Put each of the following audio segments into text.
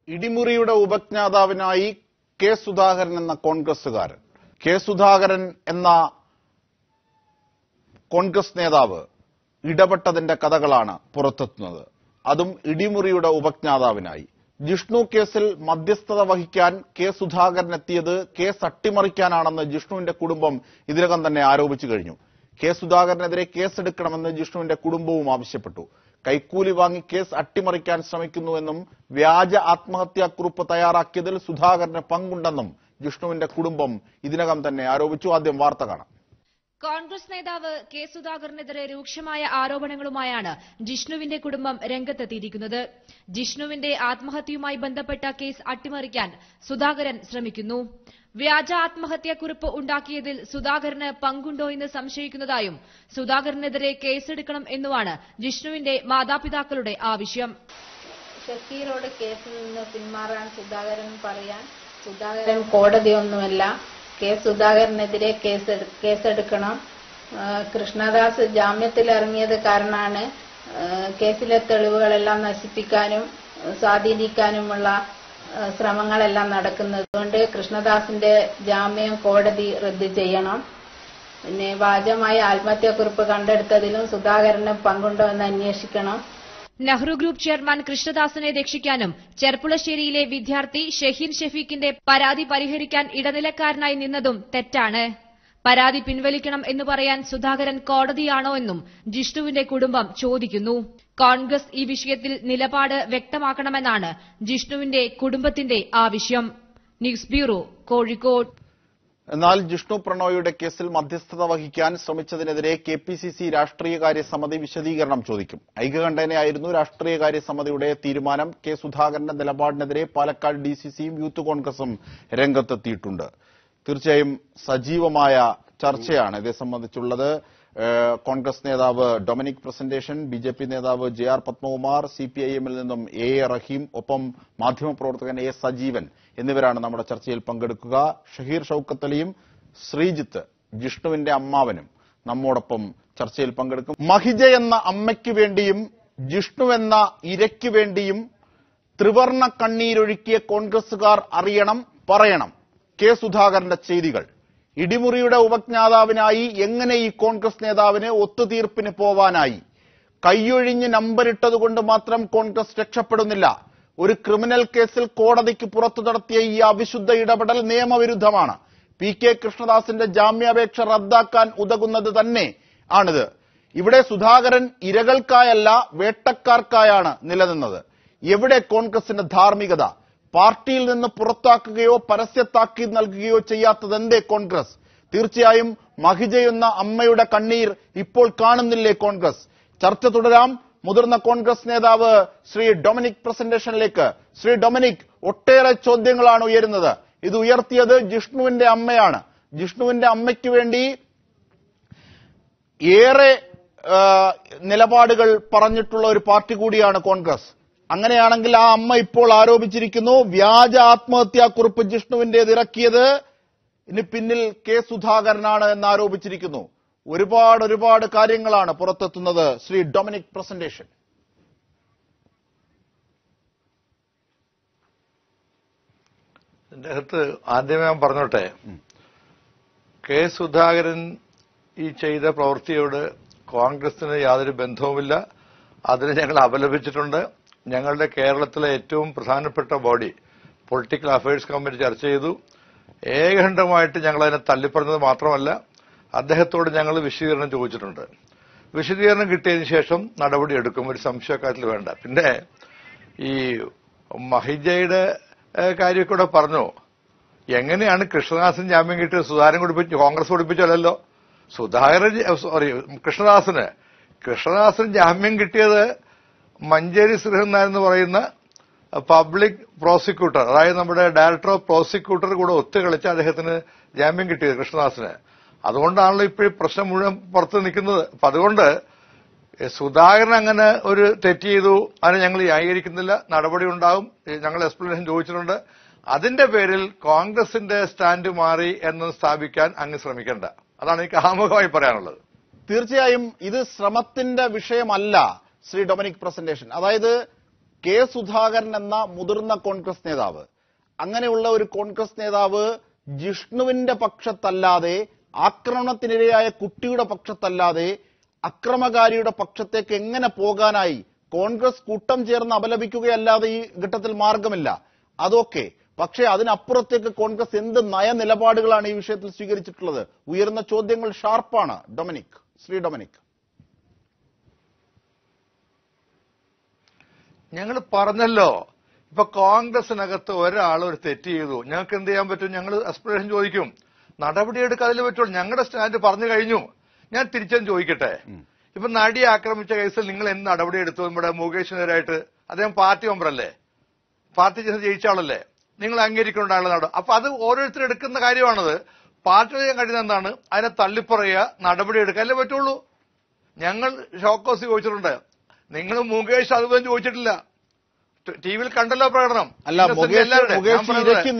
ഇടിമുറിയുടെ ഉപജ്ഞാതാവിനായി K Sudhakaran എന്ന കോൺഗ്രസുകാരൻ. K Sudhakaran എന്ന കോൺഗ്രസ് നേതാവ് ഇടപെട്ടതിന്റെ കഥകളാണ് പുറത്തെത്തുന്നത്. അതും ഇടിമുറിയുടെ ഉപജ്ഞാതാവിനായി. ജിഷ്ണു കേസിൽ മധ്യസ്ഥത വഹിക്കാൻ കെ സുധാകരൻ എത്തിയത് കേസ് അട്ടിമറിക്കാനാണെന്ന് ജിഷ്ണുവിന്റെ കുടുംബം ഇതിനകം തന്നെ ആരോപിച്ചു കഴിഞ്ഞു. കെ സുധാകരനെതിരെ കേസെടുക്കണമെന്ന് ജിഷ്ണുവിന്റെ കുടുംബവും ആവശ്യപ്പെട്ടു. കൈക്കൂലി വാങ്ങി കേസ് അട്ടിമറിക്കാൻ ശ്രമിക്കുന്നുവെന്നും വ്യാജ ആത്മഹത്യാക്കുറിപ്പ് തയ്യാറാക്കിയതിൽ സുധാകരന് പങ്കുണ്ടെന്നും ജിഷ്ണുവിന്റെ കുടുംബം ഇതിനകം തന്നെ ആരോപിച്ചു. ആദ്യം വാർത്ത കാണാം. കോൺഗ്രസ് നേതാവ് കെ സുധാകരനെതിരെ രൂക്ഷമായ ആരോപണങ്ങളുമായാണ് ജിഷ്ണുവിന്റെ കുടുംബം രംഗത്തെത്തിയിരിക്കുന്നത്. ജിഷ്ണുവിന്റെ ആത്മഹത്യയുമായി ബന്ധപ്പെട്ട കേസ് അട്ടിമറിക്കാൻ സുധാകരൻ ശ്രമിക്കുന്നു. വ്യാജ ആത്മഹത്യാക്കുറിപ്പ് ഉണ്ടാക്കിയതിൽ സുധാകരന് പങ്കുണ്ടോയെന്ന് സംശയിക്കുന്നതായും സുധാകരനെതിരെ കേസെടുക്കണം എന്നുമാണ് ജിഷ്ണുവിന്റെ മാതാപിതാക്കളുടെ ആവശ്യം. ഷക്കീറോട് കേസിൽ നിന്ന് പിന്മാറാൻ സുധാകരൻ പറയാൻ സുധാകരൻ കോടതിയൊന്നുമല്ല. കെ സുധാകരനെതിരെ കേസെടുക്കണം. കൃഷ്ണദാസ് ജാമ്യത്തിലിറങ്ങിയത് കാരണമാണ് കേസിലെ തെളിവുകളെല്ലാം നശിപ്പിക്കാനും സ്വാധീനിക്കാനുമുള്ള ശ്രമങ്ങളെല്ലാം നടക്കുന്നത്. അതുകൊണ്ട് കൃഷ്ണദാസിന്റെ ജാമ്യം കോടതി റദ്ദ് ചെയ്യണം. പിന്നെ വ്യാജമായ ആത്മഹത്യാക്കുറിപ്പ് കണ്ടെടുത്തതിലും സുധാകരന് പങ്കുണ്ടോ എന്ന് അന്വേഷിക്കണം. നെഹ്റു ഗ്രൂപ്പ് ചെയർമാൻ കൃഷ്ണദാസിനെ രക്ഷിക്കാനും ചെർപ്പുളശ്ശേരിയിലെ വിദ്യാർത്ഥി ഷഹീൻ ഷഫീഖിന്റെ പരാതി പരിഹരിക്കാൻ ഇടനിലക്കാരനായി നിന്നതും തെറ്റാണ്. പരാതി പിൻവലിക്കണം എന്ന് പറയാൻ സുധാകരൻ കോടതിയാണോ എന്നും ജിഷ്ണുവിന്റെ കുടുംബം ചോദിക്കുന്നു. കോൺഗ്രസ് ഈ വിഷയത്തിൽ നിലപാട് വ്യക്തമാക്കണമെന്നാണ് ജിഷ്ണുവിന്റെ കുടുംബത്തിന്റെ ആവശ്യം. News bureau, Kozhikode. എന്നാൽ ജിഷ്ണു പ്രണോയിയുടെ കേസിൽ മധ്യസ്ഥത വഹിക്കാൻ ശ്രമിച്ചതിനെതിരെ കെപിസിസി രാഷ്ട്രീയകാര്യ സമിതി വിശദീകരണം ചോദിക്കും. ഐകകണ്ഠേനയായിരുന്നു രാഷ്ട്രീയകാര്യ സമിതിയുടെ തീരുമാനം. കെ സുധാകരന്റെ നിലപാടിനെതിരെ പാലക്കാട് ഡിസിസിയും യൂത്ത് കോൺഗ്രസും രംഗത്തെത്തിയിട്ടുണ്ട്. തീർച്ചയായും സജീവമായ ചർച്ചയാണ് ഇതേ സംബന്ധിച്ചുള്ളത്. കോൺഗ്രസ് നേതാവ് ഡൊമിനിക് പ്രസന്റേഷൻ, ബിജെപി നേതാവ് JR പത്മകുമാർ, സിപിഐഎമ്മിൽ നിന്നും A റഹീം, ഒപ്പം മാധ്യമപ്രവർത്തകൻ A സജീവൻ എന്നിവരാണ് നമ്മുടെ ചർച്ചയിൽ പങ്കെടുക്കുക. ഷഹീർ ഷൌക്കത്ത് അലിയും ശ്രീജിത്ത്, ജിഷ്ണുവിന്റെ അമ്മാവനും നമ്മോടൊപ്പം ചർച്ചയിൽ പങ്കെടുക്കും. മഹിജ എന്ന അമ്മയ്ക്ക് വേണ്ടിയും ജിഷ്ണു എന്ന ഇരയ്ക്ക് വേണ്ടിയും ത്രിവർണ്ണ കണ്ണീരൊഴുക്കിയ കോൺഗ്രസുകാർ അറിയണം, പറയണം കെ സുധാകരന്റെ ചെയ്തികൾ. ഇടിമുറിയുടെ ഉപജ്ഞാതാവിനായി എങ്ങനെ ഈ കോൺഗ്രസ് നേതാവിന് ഒത്തുതീർപ്പിന് പോവാനായി? കൈയൊഴിഞ്ഞ് നമ്പരിട്ടതുകൊണ്ട് മാത്രം കോൺഗ്രസ് രക്ഷപ്പെടുന്നില്ല. ഒരു ക്രിമിനൽ കേസിൽ കോടതിക്ക് പുറത്തു നടത്തിയ ഈ അവിശുദ്ധ ഇടപെടൽ നിയമവിരുദ്ധമാണ്. PK കൃഷ്ണദാസിന്റെ ജാമ്യാപേക്ഷ റദ്ദാക്കാൻ ഉതകുന്നത് തന്നെ ആണിത്. ഇവിടെ സുധാകരൻ ഇരകൾക്കായല്ല വേട്ടക്കാർക്കായാണ് നിലനിന്നത്. എവിടെ കോൺഗ്രസിന്റെ ധാർമ്മികത? പാർട്ടിയിൽ നിന്ന് പുറത്താക്കുകയോ പരസ്യത്താക്കി നൽകുകയോ ചെയ്യാത്തതെന്തേ കോൺഗ്രസ്? തീർച്ചയായും മഹിജയെന്ന അമ്മയുടെ കണ്ണീർ ഇപ്പോൾ കാണുന്നില്ലേ കോൺഗ്രസ്? ചർച്ച തുടരാം. മുതിർന്ന കോൺഗ്രസ് നേതാവ് ശ്രീ ഡൊമിനിക് പ്രസന്റേഷനിലേക്ക്. ശ്രീ ഡൊമിനിക്, ഒട്ടേറെ ചോദ്യങ്ങളാണ് ഉയരുന്നത്. ഇത് ഉയർത്തിയത് ജിഷ്ണുവിന്റെ അമ്മയാണ്. ജിഷ്ണുവിന്റെ അമ്മയ്ക്ക് വേണ്ടി ഏറെ നിലപാടുകൾ പറഞ്ഞിട്ടുള്ള ഒരു പാർട്ടി കൂടിയാണ് കോൺഗ്രസ്. അങ്ങനെയാണെങ്കിൽ ആ അമ്മ ഇപ്പോൾ ആരോപിച്ചിരിക്കുന്നു വ്യാജ ആത്മഹത്യാക്കുറിപ്പ് ജിഷ്ണുവിന്റേത് ഇറക്കിയത് ഇനി പിന്നിൽ കെ സുധാകരനാണ് എന്ന് ആരോപിച്ചിരിക്കുന്നു. ഒരുപാട് കാര്യങ്ങളാണ് പുറത്തെത്തുന്നത്. Shri Dominic presentation. ഇതിന്റെ അകത്ത് ആദ്യമേ ഞാൻ പറഞ്ഞോട്ടെ, കെ സുധാകരൻ ഈ ചെയ്ത പ്രവൃത്തിയോട് കോൺഗ്രസിന് യാതൊരു ബന്ധവുമില്ല. അതിനെ ഞങ്ങൾ അപലപിച്ചിട്ടുണ്ട്. ഞങ്ങളുടെ കേരളത്തിലെ ഏറ്റവും പ്രധാനപ്പെട്ട ബോഡി പൊളിറ്റിക്കൽ അഫയേഴ്സ് കമ്മിറ്റി ചർച്ച ചെയ്തു. ഏകണ്ഠമായിട്ട് ഞങ്ങളതിനെ തള്ളിപ്പറഞ്ഞത് മാത്രമല്ല, അദ്ദേഹത്തോട് ഞങ്ങൾ വിശദീകരണം ചോദിച്ചിട്ടുണ്ട്. വിശദീകരണം കിട്ടിയതിന് ശേഷം നടപടിയെടുക്കും, ഒരു സംശയക്കാര്യത്തിൽ വേണ്ട. പിന്നെ ഈ മഹിജയുടെ കാര്യമൊക്കെ കൂടെ പറഞ്ഞു. എങ്ങനെയാണ് കൃഷ്ണദാസൻ ജാമ്യം കിട്ടിയത്? സുധാകരൻ കൊടുപ്പിച്ചു, കോൺഗ്രസ് കൊടുപ്പിച്ചല്ലോ. കൃഷ്ണദാസൻ ജാമ്യം കിട്ടിയത് മഞ്ചേരി ശ്രീഹരൻ നായർ എന്ന് പറയുന്ന പബ്ലിക് പ്രോസിക്യൂട്ടർ, അതായത് നമ്മുടെ ഡയറക്ടർ ഓഫ് പ്രോസിക്യൂട്ടർ കൂടെ ഒത്തുകളിച്ച് അദ്ദേഹത്തിന് ജാമ്യം കിട്ടിയത് കൃഷ്ണദാസിന്. അതുകൊണ്ടാണല്ലോ ഇപ്പോഴും പ്രശ്നം മുഴുവൻ പുറത്ത് നിൽക്കുന്നത്. അപ്പൊ അതുകൊണ്ട് സുധാകരൻ അങ്ങനെ ഒരു തെറ്റ് ചെയ്തു, അതിനെ ഞങ്ങൾ ന്യായീകരിക്കുന്നില്ല. നടപടി ഉണ്ടാവും. ഞങ്ങൾ എക്സ്പ്ലനേഷൻ ചോദിച്ചിട്ടുണ്ട്. അതിന്റെ പേരിൽ കോൺഗ്രസിന്റെ സ്റ്റാൻഡ് മാറി എന്ന് സ്ഥാപിക്കാൻ അങ്ങ് ശ്രമിക്കേണ്ട. അതാണ് എനിക്ക് ആമുഖമായി പറയാനുള്ളത്. തീർച്ചയായും ഇത് ശ്രമത്തിന്റെ വിഷയമല്ല ശ്രീ ഡൊമിനിക് പ്രസന്റേഷൻ. അതായത് കെ സുധാകരൻ എന്ന മുതിർന്ന കോൺഗ്രസ് നേതാവ്, അങ്ങനെയുള്ള ഒരു കോൺഗ്രസ് നേതാവ് ജിഷ്ണുവിന്റെ പക്ഷത്തല്ലാതെ, ആക്രമണത്തിനിരയായ കുട്ടിയുടെ പക്ഷത്തല്ലാതെ അക്രമകാരിയുടെ പക്ഷത്തേക്ക് എങ്ങനെ പോകാനായി? കോൺഗ്രസ് കൂട്ടം ചേർന്ന് അപലപിക്കുകയല്ലാതെ ഈ ഘട്ടത്തിൽ മാർഗമില്ല. അതൊക്കെ പക്ഷേ അതിനപ്പുറത്തേക്ക് കോൺഗ്രസ് എന്ത് നയനിലപാടുകളാണ് ഈ വിഷയത്തിൽ സ്വീകരിച്ചിട്ടുള്ളത്? ഉയർന്ന ചോദ്യങ്ങൾ ഷാർപ്പാണ്. ശ്രീ ഡൊമിനിക്, ഞങ്ങൾ പറഞ്ഞല്ലോ, ഇപ്പൊ കോൺഗ്രസിനകത്ത് ഒരാൾ ഒരു തെറ്റ് ചെയ്തു, ഞങ്ങൾക്ക് എന്ത് ചെയ്യാൻ പറ്റും? ഞങ്ങൾ എക്സ്പ്ലനേഷൻ ചോദിക്കും, നടപടിയെടുക്കാതിൽ പറ്റുള്ളൂ. ഞങ്ങളുടെ സ്റ്റാൻഡ് പറഞ്ഞു കഴിഞ്ഞു. ഞാൻ തിരിച്ചും ചോദിക്കട്ടെ, ഇപ്പൊ നടിയെ ആക്രമിച്ച കേസിൽ നിങ്ങൾ എന്ത് നടപടി എടുത്തു? നമ്മുടെ മുകേഷിനെതിരായിട്ട് അദ്ദേഹം പാർട്ടി മെമ്പറല്ലേ, പാർട്ടി ജയിച്ച ആളല്ലേ, നിങ്ങൾ അംഗീകരിക്കുന്നുണ്ടായുള്ള നടപടി. അപ്പൊ അത് ഓരോരുത്തരും എടുക്കുന്ന കാര്യമാണത്. പാർട്ടി ചെയ്യാൻ കഴിയുന്ന എന്താണ്? അതിനെ തള്ളിപ്പറയുക, നടപടി എടുക്കാനല്ലേ പറ്റുള്ളൂ. ഞങ്ങൾ ഷോക്കോസ് ചോദിച്ചിട്ടുണ്ട്, നിങ്ങൾ മുകേഷ് അതുപോലെ ചോദിച്ചിട്ടില്ല. ടി വിയിൽ കണ്ടല്ലോ പ്രകടനം. അല്ല, മുകേഷ് ഇരയ്ക്ക്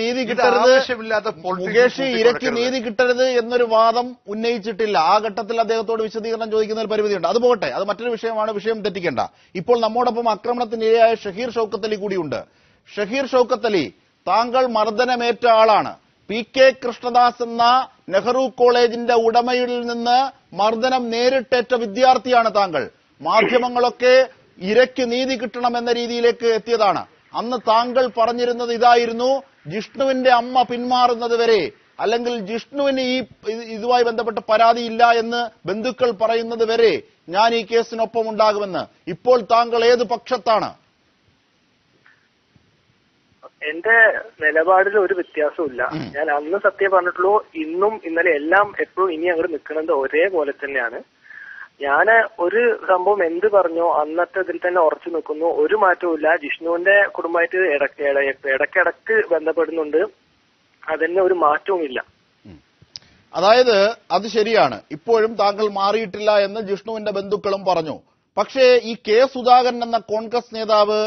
നീതി കിട്ടരുത് എന്നൊരു വാദം ഉന്നയിച്ചിട്ടില്ല. ആ ഘട്ടത്തിൽ അദ്ദേഹത്തോട് വിശദീകരണം ചോദിക്കുന്നതിൽ പരിമിതിയുണ്ട്. അത് പോകട്ടെ, അത് മറ്റൊരു വിഷയമാണ്, വിഷയം തെറ്റിക്കേണ്ട. ഇപ്പോൾ നമ്മോടൊപ്പം ആക്രമണത്തിനിരയായ ഷഹീർ ഷൌക്കത്ത് അലി കൂടിയുണ്ട്. ഷഹീർ ഷൌക്കത്ത് അലി, താങ്കൾ മർദ്ദനമേറ്റ ആളാണ്. PK കൃഷ്ണദാസ് എന്ന നെഹ്റു കോളേജിന്റെ ഉടമയിൽ നിന്ന് മർദ്ദനം നേരിട്ടേറ്റ വിദ്യാർത്ഥിയാണ് താങ്കൾ. മാധ്യമങ്ങളൊക്കെ ഇരയ്ക്ക് നീതി കിട്ടണം എന്ന രീതിയിലേക്ക് എത്തിയതാണ്. അന്ന് താങ്കൾ പറഞ്ഞിരുന്നത് ഇതായിരുന്നു, ജിഷ്ണുവിന്റെ അമ്മ പിന്മാറുന്നത് വരെ, അല്ലെങ്കിൽ ജിഷ്ണുവിന് ഇതുമായി ബന്ധപ്പെട്ട് പരാതിയില്ല എന്ന് ബന്ധുക്കൾ പറയുന്നത് വരെ ഞാൻ ഈ കേസിനൊപ്പം ഉണ്ടാകുമെന്ന്. ഇപ്പോൾ താങ്കൾ ഏത് പക്ഷത്താണ്? എന്റെ നിലപാടിൽ ഒരു വ്യത്യാസവും. ഞാൻ അന്ന് സത്യം പറഞ്ഞിട്ടുള്ളൂ, ഇന്നും ഇന്നലെ എല്ലാം എപ്പോഴും ഇനി അങ്ങോട്ട് നിൽക്കുന്നത് ഒരേപോലെ തന്നെയാണ്. ഞാൻ ഒരു സംഭവം എന്ത് പറഞ്ഞോ അന്നത്തെ ഇതിൽ തന്നെ ഉറച്ചു നിൽക്കുന്നു, ഒരു മാറ്റവും ഇല്ല. ജിഷ്ണുവിന്റെ കുടുംബമായിട്ട് ഇടയ്ക്കിടയ്ക്ക് ബന്ധപ്പെടുന്നുണ്ട്, അതിന് ഒരു മാറ്റവും ഇല്ല. അതായത് അത് ശരിയാണ്, ഇപ്പോഴും താങ്കൾ മാറിയിട്ടില്ല എന്ന് ജിഷ്ണുവിന്റെ ബന്ധുക്കളും പറഞ്ഞു. പക്ഷേ ഈ കെ സുധാകരൻ എന്ന കോൺഗ്രസ് നേതാവ്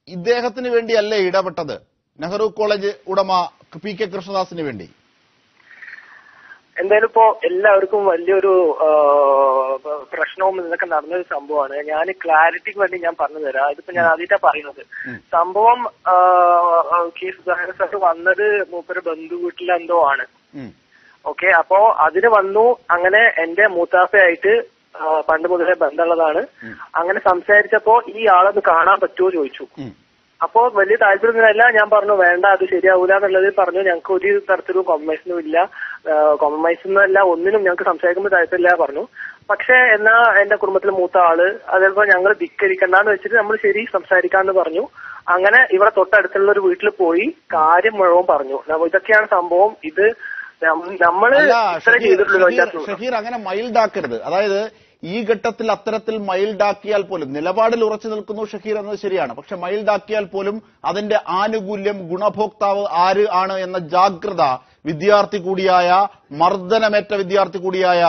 ഇദ്ദേഹത്തിന് വേണ്ടിയല്ലേ ഇടപെട്ടത്? നെഹ്റു കോളേജ് ഉടമ PK കൃഷ്ണദാസിന് വേണ്ടി. എന്തായാലും ഇപ്പോ എല്ലാവർക്കും വലിയൊരു പ്രശ്നവും ഇതൊക്കെ നടന്നൊരു സംഭവമാണ്. ഞാൻ ക്ലാരിറ്റിക്ക് വേണ്ടി ഞാൻ പറഞ്ഞു തരാം. ഇതിപ്പോ ഞാൻ ആദ്യമായിട്ടാ പറയുന്നത്. സംഭവം കെ സുധാകരൻ സാർ വന്നത് മൂപ്പര് ബന്ധു വീട്ടിലെന്തോ ആണ്. ഓക്കെ, അപ്പോ അതിന് വന്നു. അങ്ങനെ എന്റെ മൂത്താപ്പയായിട്ട് പണ്ട് മുതലേ ബന്ധമുള്ളതാണ്. അങ്ങനെ സംസാരിച്ചപ്പോ ഈ ആളൊന്ന് കാണാൻ പറ്റുമോ ചോദിച്ചു. അപ്പോ വലിയ താല്പര്യമൊന്നുമില്ല. ഞാൻ പറഞ്ഞു വേണ്ട, അത് ശരിയാവൂല എന്നുള്ളത് പറഞ്ഞു. ഞങ്ങൾക്ക് ഒരു തരത്തിലും കോംപ്രമൈസിനും ഇല്ല, കോംപ്രമൈസൊന്നുമല്ല, ഒന്നിനും ഞങ്ങൾക്ക് സംസാരിക്കുമ്പോൾ താല്പര്യമില്ല പറഞ്ഞു. പക്ഷെ എന്നാ എന്റെ കുടുംബത്തിലെ മൂത്ത ആള് അതേപോലെ ഞങ്ങൾ ധിക്കരിക്കണ്ടെന്ന് വെച്ചിട്ട് നമ്മൾ ശരി സംസാരിക്കാന്ന് പറഞ്ഞു. അങ്ങനെ ഇവിടെ തൊട്ടടുത്തുള്ള ഒരു വീട്ടിൽ പോയി കാര്യം മുഴുവൻ പറഞ്ഞു. ഇതൊക്കെയാണ് സംഭവം. ഇത് നമ്മള് ഇത്ര ചെയ്തിട്ടുള്ളൂ. ഷഹീർ, അങ്ങനെ മൈൽഡാക്കരുത്. അതായത് ഈ ഘട്ടത്തിൽ അത്തരത്തിൽ മൈൽഡാക്കിയാൽ പോലും, നിലപാടിൽ ഉറച്ചു നിൽക്കുന്നു ഷഹീർ എന്നത് ശരിയാണ്, പക്ഷെ മൈൽഡാക്കിയാൽ പോലും അതിന്റെ ആനുകൂല്യം, ഗുണഭോക്താവ് ആര് ആണ് എന്ന ജാഗ്രത വിദ്യാർത്ഥി കൂടിയായ, മർദ്ദനമേറ്റ വിദ്യാർത്ഥി കൂടിയായ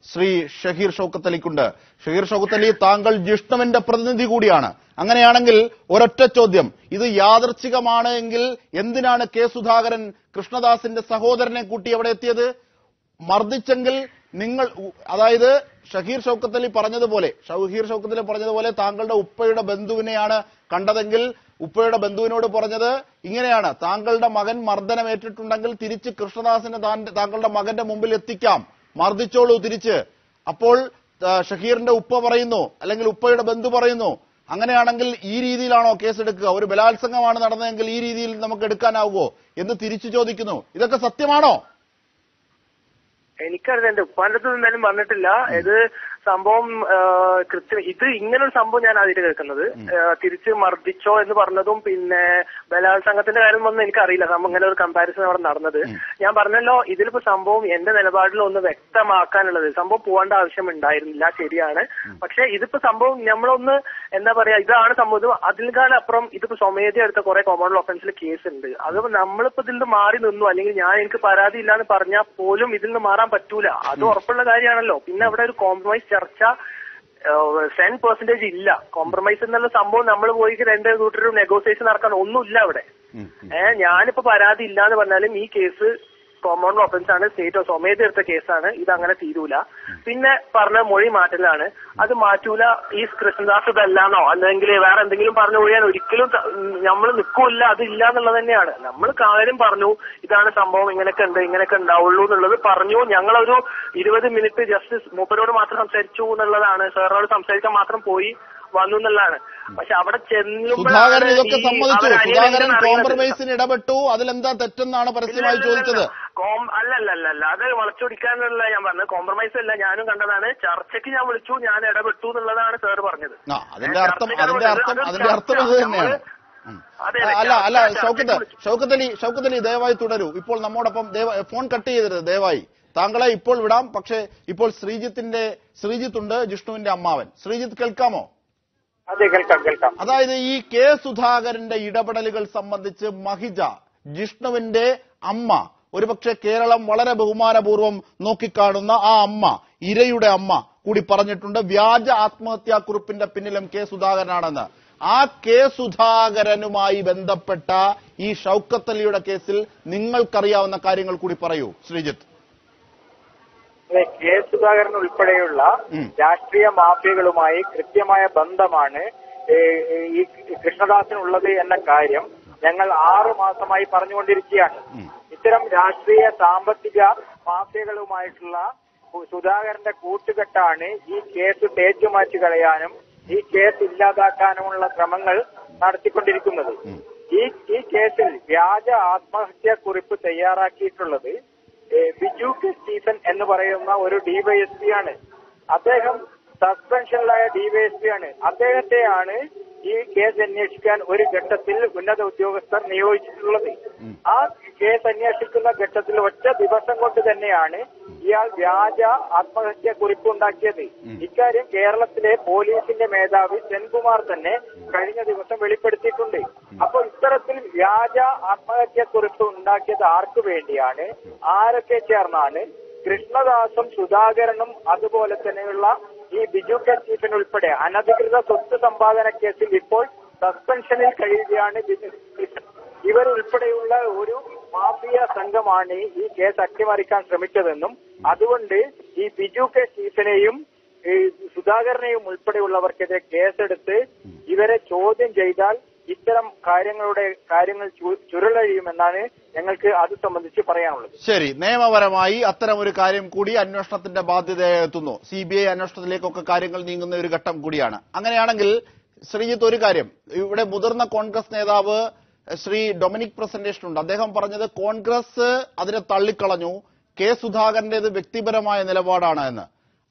ശ്രീ ഷഹീർ ഷൌക്കത്ത് അലിക്കുണ്ട്. ഷഹീർ ഷൌക്കത്ത് അലി, താങ്കൾ ജിഷ്ണുവിന്റെ പ്രതിനിധി കൂടിയാണ്. അങ്ങനെയാണെങ്കിൽ ഒരൊറ്റ ചോദ്യം, ഇത് യാദർച്ഛികമാണ് എങ്കിൽ എന്തിനാണ് കെ സുധാകരൻ കൃഷ്ണദാസിന്റെ സഹോദരനെ കൂട്ടി അവിടെ എത്തിയത്? മർദ്ദിച്ചെങ്കിൽ നിങ്ങൾ, അതായത് ഷഹീർ ഷൌക്കത്ത് അലി പറഞ്ഞതുപോലെ താങ്കളുടെ ഉപ്പയുടെ ബന്ധുവിനെയാണ് കണ്ടതെങ്കിൽ ഉപ്പയുടെ ബന്ധുവിനോട് പറഞ്ഞത് ഇങ്ങനെയാണ്, താങ്കളുടെ മകൻ മർദ്ദനമേറ്റിട്ടുണ്ടെങ്കിൽ തിരിച്ച് കൃഷ്ണദാസിനെ താങ്കളുടെ മകന്റെ മുമ്പിൽ എത്തിക്കാം, മർദ്ദിച്ചോളൂ തിരിച്ച്. അപ്പോൾ ഷഹീറിന്റെ ഉപ്പ പറയുന്നു, അല്ലെങ്കിൽ ഉപ്പയുടെ ബന്ധു പറയുന്നു, അങ്ങനെയാണെങ്കിൽ ഈ രീതിയിലാണോ കേസെടുക്കുക? ഒരു ബലാത്സംഗമാണ് നടന്നതെങ്കിൽ ഈ രീതിയിൽ നമുക്ക് എടുക്കാനാവുമോ എന്ന് തിരിച്ചു ചോദിക്കുന്നു. ഇതൊക്കെ സത്യമാണോ? എനിക്കറിയാം, എന്റെ ഉപ്പാന്റെ അടുത്ത് എന്തായാലും പറഞ്ഞിട്ടില്ല. ഇത് സംഭവം കൃത്യം, ഇത് ഇങ്ങനൊരു സംഭവം ഞാൻ ആദ്യമായിട്ട് കേൾക്കുന്നത്. തിരിച്ച് മർദ്ദിച്ചോ എന്ന് പറഞ്ഞതും പിന്നെ ബലാത്സംഗത്തിന്റെ കാര്യം ഒന്നും എനിക്കറിയില്ല. സംഭവം ഇങ്ങനെ ഒരു കമ്പാരിസൺ അവിടെ നടന്നത്. ഞാൻ പറഞ്ഞല്ലോ, ഇതിലിപ്പോ സംഭവം എന്റെ നിലപാടിൽ ഒന്ന് വ്യക്തമാക്കാനുള്ളത്, സംഭവം പോകേണ്ട ആവശ്യം ഉണ്ടായിരുന്നില്ല, ശരിയാണ്. പക്ഷെ ഇതിപ്പോ സംഭവം നമ്മളൊന്ന് എന്താ പറയാ, ഇതാണ് സംഭവം. അതിൽക്കാലപ്പുറം ഇതിപ്പോ സ്വമേധ എടുത്ത കുറെ കോമൺ ഒഫൻസിൽ കേസ് ഉണ്ട്. അത് നമ്മളിപ്പോ ഇതിൽ നിന്ന് മാറി നിന്നു, അല്ലെങ്കിൽ എനിക്ക് പരാതി ഇല്ലാന്ന് പറഞ്ഞാൽ പോലും ഇതിൽ നിന്ന് മാറാൻ പറ്റൂല. അത് ഉറപ്പുള്ള കാര്യമാണല്ലോ. പിന്നെ അവിടെ ഒരു കോംപ്രമൈസ് ചർച്ച 10% ഇല്ല. കോംപ്രമൈസ് എന്നുള്ള സംഭവം നമ്മൾ പോയി രണ്ട് കൂട്ടരും നെഗോസിയേഷൻ നടക്കാൻ ഒന്നുമില്ല അവിടെ. ഞാനിപ്പോ പരാതി ഇല്ലാന്ന് പറഞ്ഞാലും ഈ കേസ് കോമ്പൗണ്ട് ഒഫൻസ് ആണ്, സ്റ്റേറ്റ് സ്വമേധ എടുത്ത കേസാണ്, ഇത് അങ്ങനെ തീരൂല. പിന്നെ പറഞ്ഞ മൊഴി മാറ്റലാണ്, അത് മാറ്റൂല. ഈ കൃഷ്ണദാസ് ഇതല്ലാന്നോ അല്ലെങ്കിൽ വേറെ എന്തെങ്കിലും പറഞ്ഞു ഒഴിയാൻ ഒരിക്കലും നമ്മൾ നിൽക്കൂല്ല, അതില്ല എന്നുള്ളത് തന്നെയാണ്. നമ്മൾ കാര്യം പറഞ്ഞു, ഇതാണ് സംഭവം, ഇങ്ങനെയൊക്കെ ഉണ്ടാവുള്ളൂ എന്നുള്ളത് പറഞ്ഞു. ഞങ്ങളൊരു 20 മിനിറ്റ് ജസ്റ്റിസ് മൂപ്പരോട് മാത്രം സംസാരിച്ചു എന്നുള്ളതാണ്, സാറിനോട് സംസാരിക്കാൻ മാത്രം പോയി വന്നു എന്നുള്ളതാണ്. പക്ഷെ അവിടെ സുധാകരൻ ഇതൊക്കെ സമ്മതിച്ചു, സുധാകരൻ കോംപ്രമൈസിന് ഇടപെട്ടു, അതിലെന്താ തെറ്റെന്നാണ് പരസ്യമായി ചോദിച്ചത്. അല്ല അത് വളച്ചൊടിക്കാനുള്ള ഞാൻ പറഞ്ഞത്, കോംപ്രമൈസ് അല്ല, ഞാനും കണ്ടതാണ്. ചർച്ചയ്ക്ക് ഞാൻ വിളിച്ചു, ഞാൻ ഇടപെട്ടു എന്നുള്ളതാണ് സാർ പറഞ്ഞത്. അതിന്റെ അർത്ഥം അത് തന്നെയാണ്. അല്ല ഷൗക്കത്ത് അലി ദയവായി തുടരൂ. ഇപ്പോൾ നമ്മോടൊപ്പം ഫോൺ കട്ട് ചെയ്തരുത് ദയവായി. താങ്കളെ ഇപ്പോൾ വിടാം, പക്ഷേ ഇപ്പോൾ ശ്രീജിത്തുണ്ട്, ജിഷ്ണുവിന്റെ അമ്മാവൻ. ശ്രീജിത്ത് കേൾക്കാമോ? അതെ, കേൾക്കാം. അതായത് ഈ കെ സുധാകരന്റെ ഇടപെടലുകൾ സംബന്ധിച്ച് മഹിജ, ജിഷ്ണുവിന്റെ അമ്മ, ഒരുപക്ഷെ കേരളം വളരെ ബഹുമാനപൂർവ്വം നോക്കിക്കാണുന്ന ആ അമ്മ, ഇരയുടെ അമ്മ കൂടി പറഞ്ഞിട്ടുണ്ട് വ്യാജ ആത്മഹത്യാക്കുറിപ്പിന്റെ പിന്നിലും കെ സുധാകരനാണെന്ന്. ആ കെ സുധാകരനുമായി ബന്ധപ്പെട്ട ഈ ഷൗക്കത്ത് അലിയുടെ കേസിൽ നിങ്ങൾക്കറിയാവുന്ന കാര്യങ്ങൾ കൂടി പറയൂ ശ്രീജിത്ത്. കെ സുധാകരൻ ഉൾപ്പെടെയുള്ള രാഷ്ട്രീയ മാഫിയകളുമായി കൃത്യമായ ബന്ധമാണ് ഈ കൃഷ്ണദാസിനുള്ളത് എന്ന കാര്യം ഞങ്ങൾ 6 മാസമായി പറഞ്ഞുകൊണ്ടിരിക്കുകയാണ്. ഇത്തരം രാഷ്ട്രീയ സാമ്പത്തിക മാഫിയകളുമായിട്ടുള്ള സുധാകരന്റെ കൂട്ടുകെട്ടാണ് ഈ കേസ് തേച്ചുമാറ്റി കളയാനും ഈ കേസ് ഇല്ലാതാക്കാനുമുള്ള ശ്രമങ്ങൾ നടത്തിക്കൊണ്ടിരിക്കുന്നത്. ഈ കേസിൽ വ്യാജ ആത്മഹത്യാക്കുറിപ്പ് തയ്യാറാക്കിയിട്ടുള്ളത് ബിജു കെ സ്റ്റീഫൻ എന്ന് പറയുന്ന ഒരു ഡിവൈഎസ്പി ആണ്. അദ്ദേഹം സസ്പെൻഷനിലായ ഡിവൈഎസ്പി ആണ്. അദ്ദേഹത്തെയാണ് ഈ കേസ് അന്വേഷിക്കാൻ ഒരു ഘട്ടത്തിൽ ഉന്നത ഉദ്യോഗസ്ഥർ നിയോഗിച്ചിട്ടുള്ളത്. ആ കേസ് അന്വേഷിക്കുന്ന ഘട്ടത്തിൽ ഒറ്റ ദിവസം കൊണ്ട് തന്നെയാണ് ഇയാൾ വ്യാജ ആത്മഹത്യാക്കുറിപ്പ് ഉണ്ടാക്കിയത്. ഇക്കാര്യം കേരളത്തിലെ പോലീസിന്റെ മേധാവി സെൻകുമാർ തന്നെ കഴിഞ്ഞ ദിവസം വെളിപ്പെടുത്തിയിട്ടുണ്ട്. അപ്പോൾ ഇത്തരത്തിൽ വ്യാജ ആത്മഹത്യാക്കുറിപ്പ് ഉണ്ടാക്കിയത് ആർക്കു വേണ്ടിയാണ്, ആരൊക്കെ ചേർന്നാണ്? കൃഷ്ണദാസും സുധാകരനും അതുപോലെ തന്നെയുള്ള ഈ ബിജു കെ സ്റ്റീഫൻ ഉൾപ്പെടെ അനധികൃത സ്വത്ത് സമ്പാദന കേസിൽ ഇപ്പോൾ സസ്പെൻഷനിൽ കഴിയുകയാണ് ബിജു സ്റ്റീഫൻ. ഇവരുൾപ്പെടെയുള്ള ഒരു മാഫിയ സംഘമാണ് ഈ കേസ് അട്ടിമറിക്കാൻ ശ്രമിച്ചതെന്നും അതുകൊണ്ട് ഈ ബിജു കെ സ്റ്റീഫനെയും ഈ സുധാകരനെയും ഉൾപ്പെടെയുള്ളവർക്കെതിരെ കേസെടുത്ത് ഇവരെ ചോദ്യം ചെയ്താൽ ഇത്തരം കാര്യങ്ങൾ ചുരുളഴിയുമെന്നാണ് ഞങ്ങൾക്ക് അത് സംബന്ധിച്ച് പറയാനുള്ളത്. ശരി, നിയമപരമായി അത്തരം ഒരു കാര്യം കൂടി അന്വേഷണത്തിന്റെ ബാധ്യതയായി എത്തുന്നു. CBI അന്വേഷണത്തിലേക്കൊക്കെ കാര്യങ്ങൾ നീങ്ങുന്ന ഒരു ഘട്ടം കൂടിയാണ്. അങ്ങനെയാണെങ്കിൽ ശ്രീജിത്ത്, ഒരു കാര്യം, ഇവിടെ മുതിർന്ന കോൺഗ്രസ് നേതാവ് ശ്രീ ഡൊമിനിക് പ്രസന്റേഷൻ ഉണ്ട്. അദ്ദേഹം പറഞ്ഞത് കോൺഗ്രസ് അതിനെ തള്ളിക്കളഞ്ഞു, കെ സുധാകരന്റേത് വ്യക്തിപരമായ നിലപാടാണ് എന്ന്.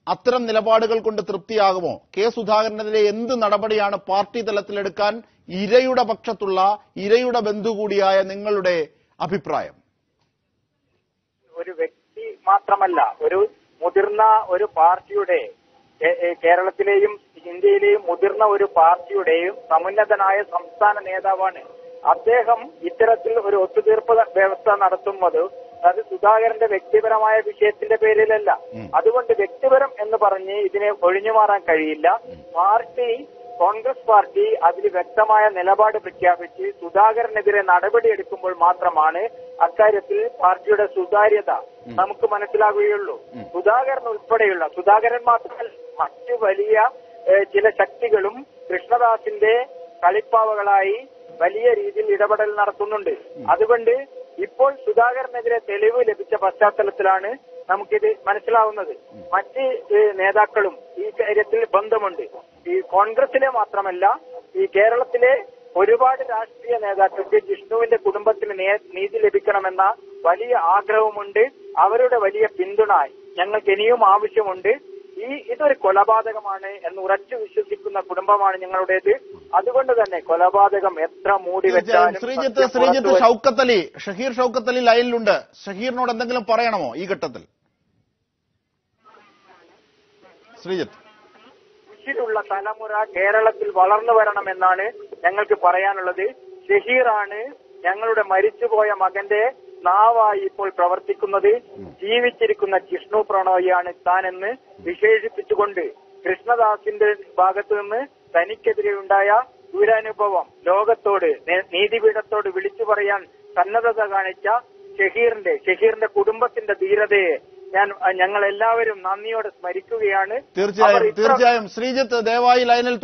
അത്തരം നിലപാടുകൾ കൊണ്ട് തൃപ്തിയാകുമോ? കെ സുധാകരനെതിരെ എന്ത് നടപടിയാണ് പാർട്ടി തലത്തിലെടുക്കാൻ ഇരയുടെ പക്ഷത്തുള്ള, ഇരയുടെ ബന്ധു കൂടിയായ നിങ്ങളുടെ അഭിപ്രായം? ഒരു വ്യക്തി മാത്രമല്ല, ഒരു മുതിർന്ന ഒരു പാർട്ടിയുടെ, കേരളത്തിലെയും ഇന്ത്യയിലെയും മുതിർന്ന ഒരു പാർട്ടിയുടെയും സമുന്നതനായ സംസ്ഥാന നേതാവാണ് അദ്ദേഹം. ഇത്തരത്തിൽ ഒരു ഒത്തുതീർപ്പ് വ്യവസ്ഥ നടത്തുന്നത് അത് സുധാകരന്റെ വ്യക്തിപരമായ വിഷയത്തിന്റെ പേരിലല്ല. അതുകൊണ്ട് വ്യക്തിപരം എന്ന് പറഞ്ഞ് ഇതിനെ ഒഴിഞ്ഞുമാറാൻ കഴിയില്ല. കോൺഗ്രസ് പാർട്ടി അതിൽ വ്യക്തമായ നിലപാട് പ്രഖ്യാപിച്ച് സുധാകരനെതിരെ നടപടിയെടുക്കുമ്പോൾ മാത്രമാണ് അക്കാര്യത്തിൽ പാർട്ടിയുടെ സുതാര്യത നമുക്ക് മനസ്സിലാകുകയുള്ളൂ. സുധാകരൻ ഉൾപ്പെടെയുള്ള, സുധാകരൻ മാത്രമല്ല മറ്റു വലിയ ചില ശക്തികളും കൃഷ്ണദാസിന്റെ കളിപ്പാവകളായി വലിയ രീതിയിൽ ഇടപെടൽ നടത്തുന്നുണ്ട്. അതുകൊണ്ട് ഇപ്പോൾ സുധാകരനെതിരെ തെളിവ് ലഭിച്ച പശ്ചാത്തലത്തിലാണ് നമുക്കിത് മനസ്സിലാവുന്നത്. മറ്റ് നേതാക്കളും ഈ കാര്യത്തിൽ ബന്ധമുണ്ട്. ഈ കോൺഗ്രസിലെ മാത്രമല്ല, ഈ കേരളത്തിലെ ഒരുപാട് രാഷ്ട്രീയ നേതാക്കൾക്ക് ജിഷ്ണുവിന്റെ കുടുംബത്തിന് നീതി ലഭിക്കണമെന്ന വലിയ ആഗ്രഹമുണ്ട്. അവരുടെ വലിയ പിന്തുണ ഞങ്ങൾക്ക് ഇനിയും ആവശ്യമുണ്ട്. ഇതൊരു കൊലപാതകമാണ് എന്ന് ഉറച്ചു വിശ്വസിക്കുന്ന കുടുംബമാണ് ഞങ്ങളുടേത്. അതുകൊണ്ട് തന്നെ കൊലപാതകം എത്ര മൂടി വെച്ചാലും. ശ്രീജിത്ത് ഷഹീർ ഷൗക്കത്ത് അലി ലൈനിലുണ്ട്. ഷഹീറിനോട് എന്തെങ്കിലും പറയണമോ ഈ ഘട്ടത്തിൽ? ശ്രീജിത്ത്, ുള്ള തലമുറ കേരളത്തിൽ വളർന്നു വരണമെന്നാണ് ഞങ്ങൾക്ക് പറയാനുള്ളത്. ഷഹീറാണ് ഞങ്ങളുടെ മരിച്ചുപോയ മകന്റെ നാവായി ഇപ്പോൾ പ്രവർത്തിക്കുന്നത്. ജീവിച്ചിരിക്കുന്ന ജിഷ്ണു പ്രണോയിയാണ് താനെന്ന് വിശേഷിപ്പിച്ചുകൊണ്ട് കൃഷ്ണദാസിന്റെ ഭാഗത്തു നിന്ന് തനിക്കെതിരെയുണ്ടായ ദുരനുഭവം ലോകത്തോട്, നീതിപീഠത്തോട് വിളിച്ചു പറയാൻ സന്നദ്ധത കാണിച്ച ഷഹീറിന്റെ കുടുംബത്തിന്റെ ധീരതയെ ഞങ്ങൾ എല്ലാവരും നന്ദിയോടെ സ്മരിക്കുകയാണ്. തീർച്ചയായും ശ്രീജിത്ത് ദയവായി ലൈനിൽ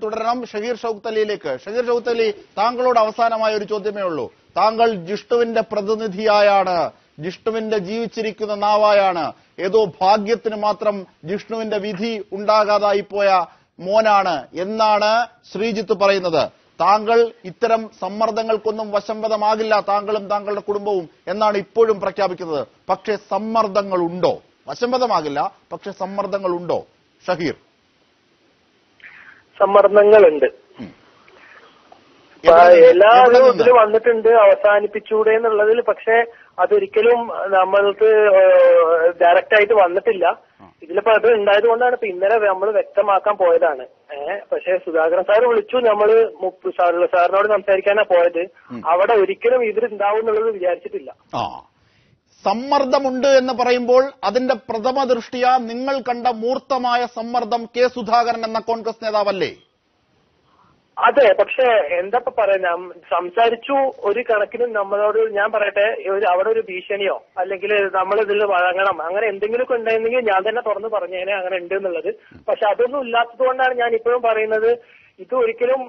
തുടരണം. ഷഹീർ ഷൗക്കത്ത് അലിയിലേക്ക്. ഷഹീർ ഷൗക്കത്ത് അലി, താങ്കളോട് അവസാനമായ ഒരു ചോദ്യമേ ഉള്ളൂ. താങ്കൾ ജിഷ്ണുവിന്റെ പ്രതിനിധിയായാണ്, ജിഷ്ണുവിന്റെ ജീവിച്ചിരിക്കുന്ന നാവായാണ്, ഏതോ ഭാഗ്യത്തിന് മാത്രം ജിഷ്ണുവിന്റെ വിധി ഉണ്ടാകാതായി പോയ മോനാണ് എന്നാണ് ശ്രീജിത്ത് പറയുന്നത്. താങ്കൾ ഇത്തരം സമ്മർദ്ദങ്ങൾക്കൊന്നും വശംവദമാകില്ല, താങ്കളും താങ്കളുടെ കുടുംബവും എന്നാണ് ഇപ്പോഴും പ്രഖ്യാപിക്കുന്നത്. പക്ഷേ സമ്മർദ്ദങ്ങളുണ്ടോ? വശംവദമാകില്ല, പക്ഷെ സമ്മർദ്ദങ്ങളുണ്ടോ ഷഹീർ? സമ്മർദ്ദങ്ങളുണ്ട്. എല്ലാവരും ഇതിൽ വന്നിട്ടുണ്ട്, അവസാനിപ്പിച്ചൂടെ എന്നുള്ളതിൽ. പക്ഷെ അതൊരിക്കലും നമ്മൾക്ക് ഡയറക്റ്റ് ആയിട്ട് വന്നിട്ടില്ല. ഇതിലിപ്പോ അത് ഉണ്ടായത് കൊണ്ടാണ് ഇപ്പൊ ഇന്നലെ നമ്മൾ വ്യക്തമാക്കാൻ പോയതാണ്. പക്ഷെ സുധാകരൻ സാർ വിളിച്ചു, നമ്മള് സാറിനോട് സംസാരിക്കാനാ പോയത്. അവിടെ ഒരിക്കലും ഇതിലുണ്ടാവും എന്നുള്ളത് വിചാരിച്ചിട്ടില്ല. സമ്മർദ്ദമുണ്ട് എന്ന് പറയുമ്പോൾ അതിന്റെ പ്രഥമ ദൃഷ്ടിയ നിങ്ങൾ കണ്ട മൂർത്തമായ സമ്മർദ്ദം കെ സുധാകരൻ എന്ന കോൺഗ്രസ് നേതാവല്ലേ? അതെ, പക്ഷെ എന്താ പറയുന്ന, സംസാരിച്ചു ഒരു കണക്കിന് നമ്മളോട്. ഞാൻ പറയട്ടെ, അവിടെ ഒരു ഭീഷണിയോ അല്ലെങ്കിൽ നമ്മൾ ഇതിൽ വഴങ്ങണം അങ്ങനെ എന്തെങ്കിലുമൊക്കെ ഉണ്ടായിരുന്നെങ്കിൽ ഞാൻ തന്നെ തുറന്ന് പറഞ്ഞേനെ അങ്ങനെ ഉണ്ട് എന്നുള്ളത്. പക്ഷെ അതൊന്നും ഇല്ലാത്തത് കൊണ്ടാണ് ഞാൻ ഇപ്പോഴും പറയുന്നത്, ഇത് ഒരിക്കലും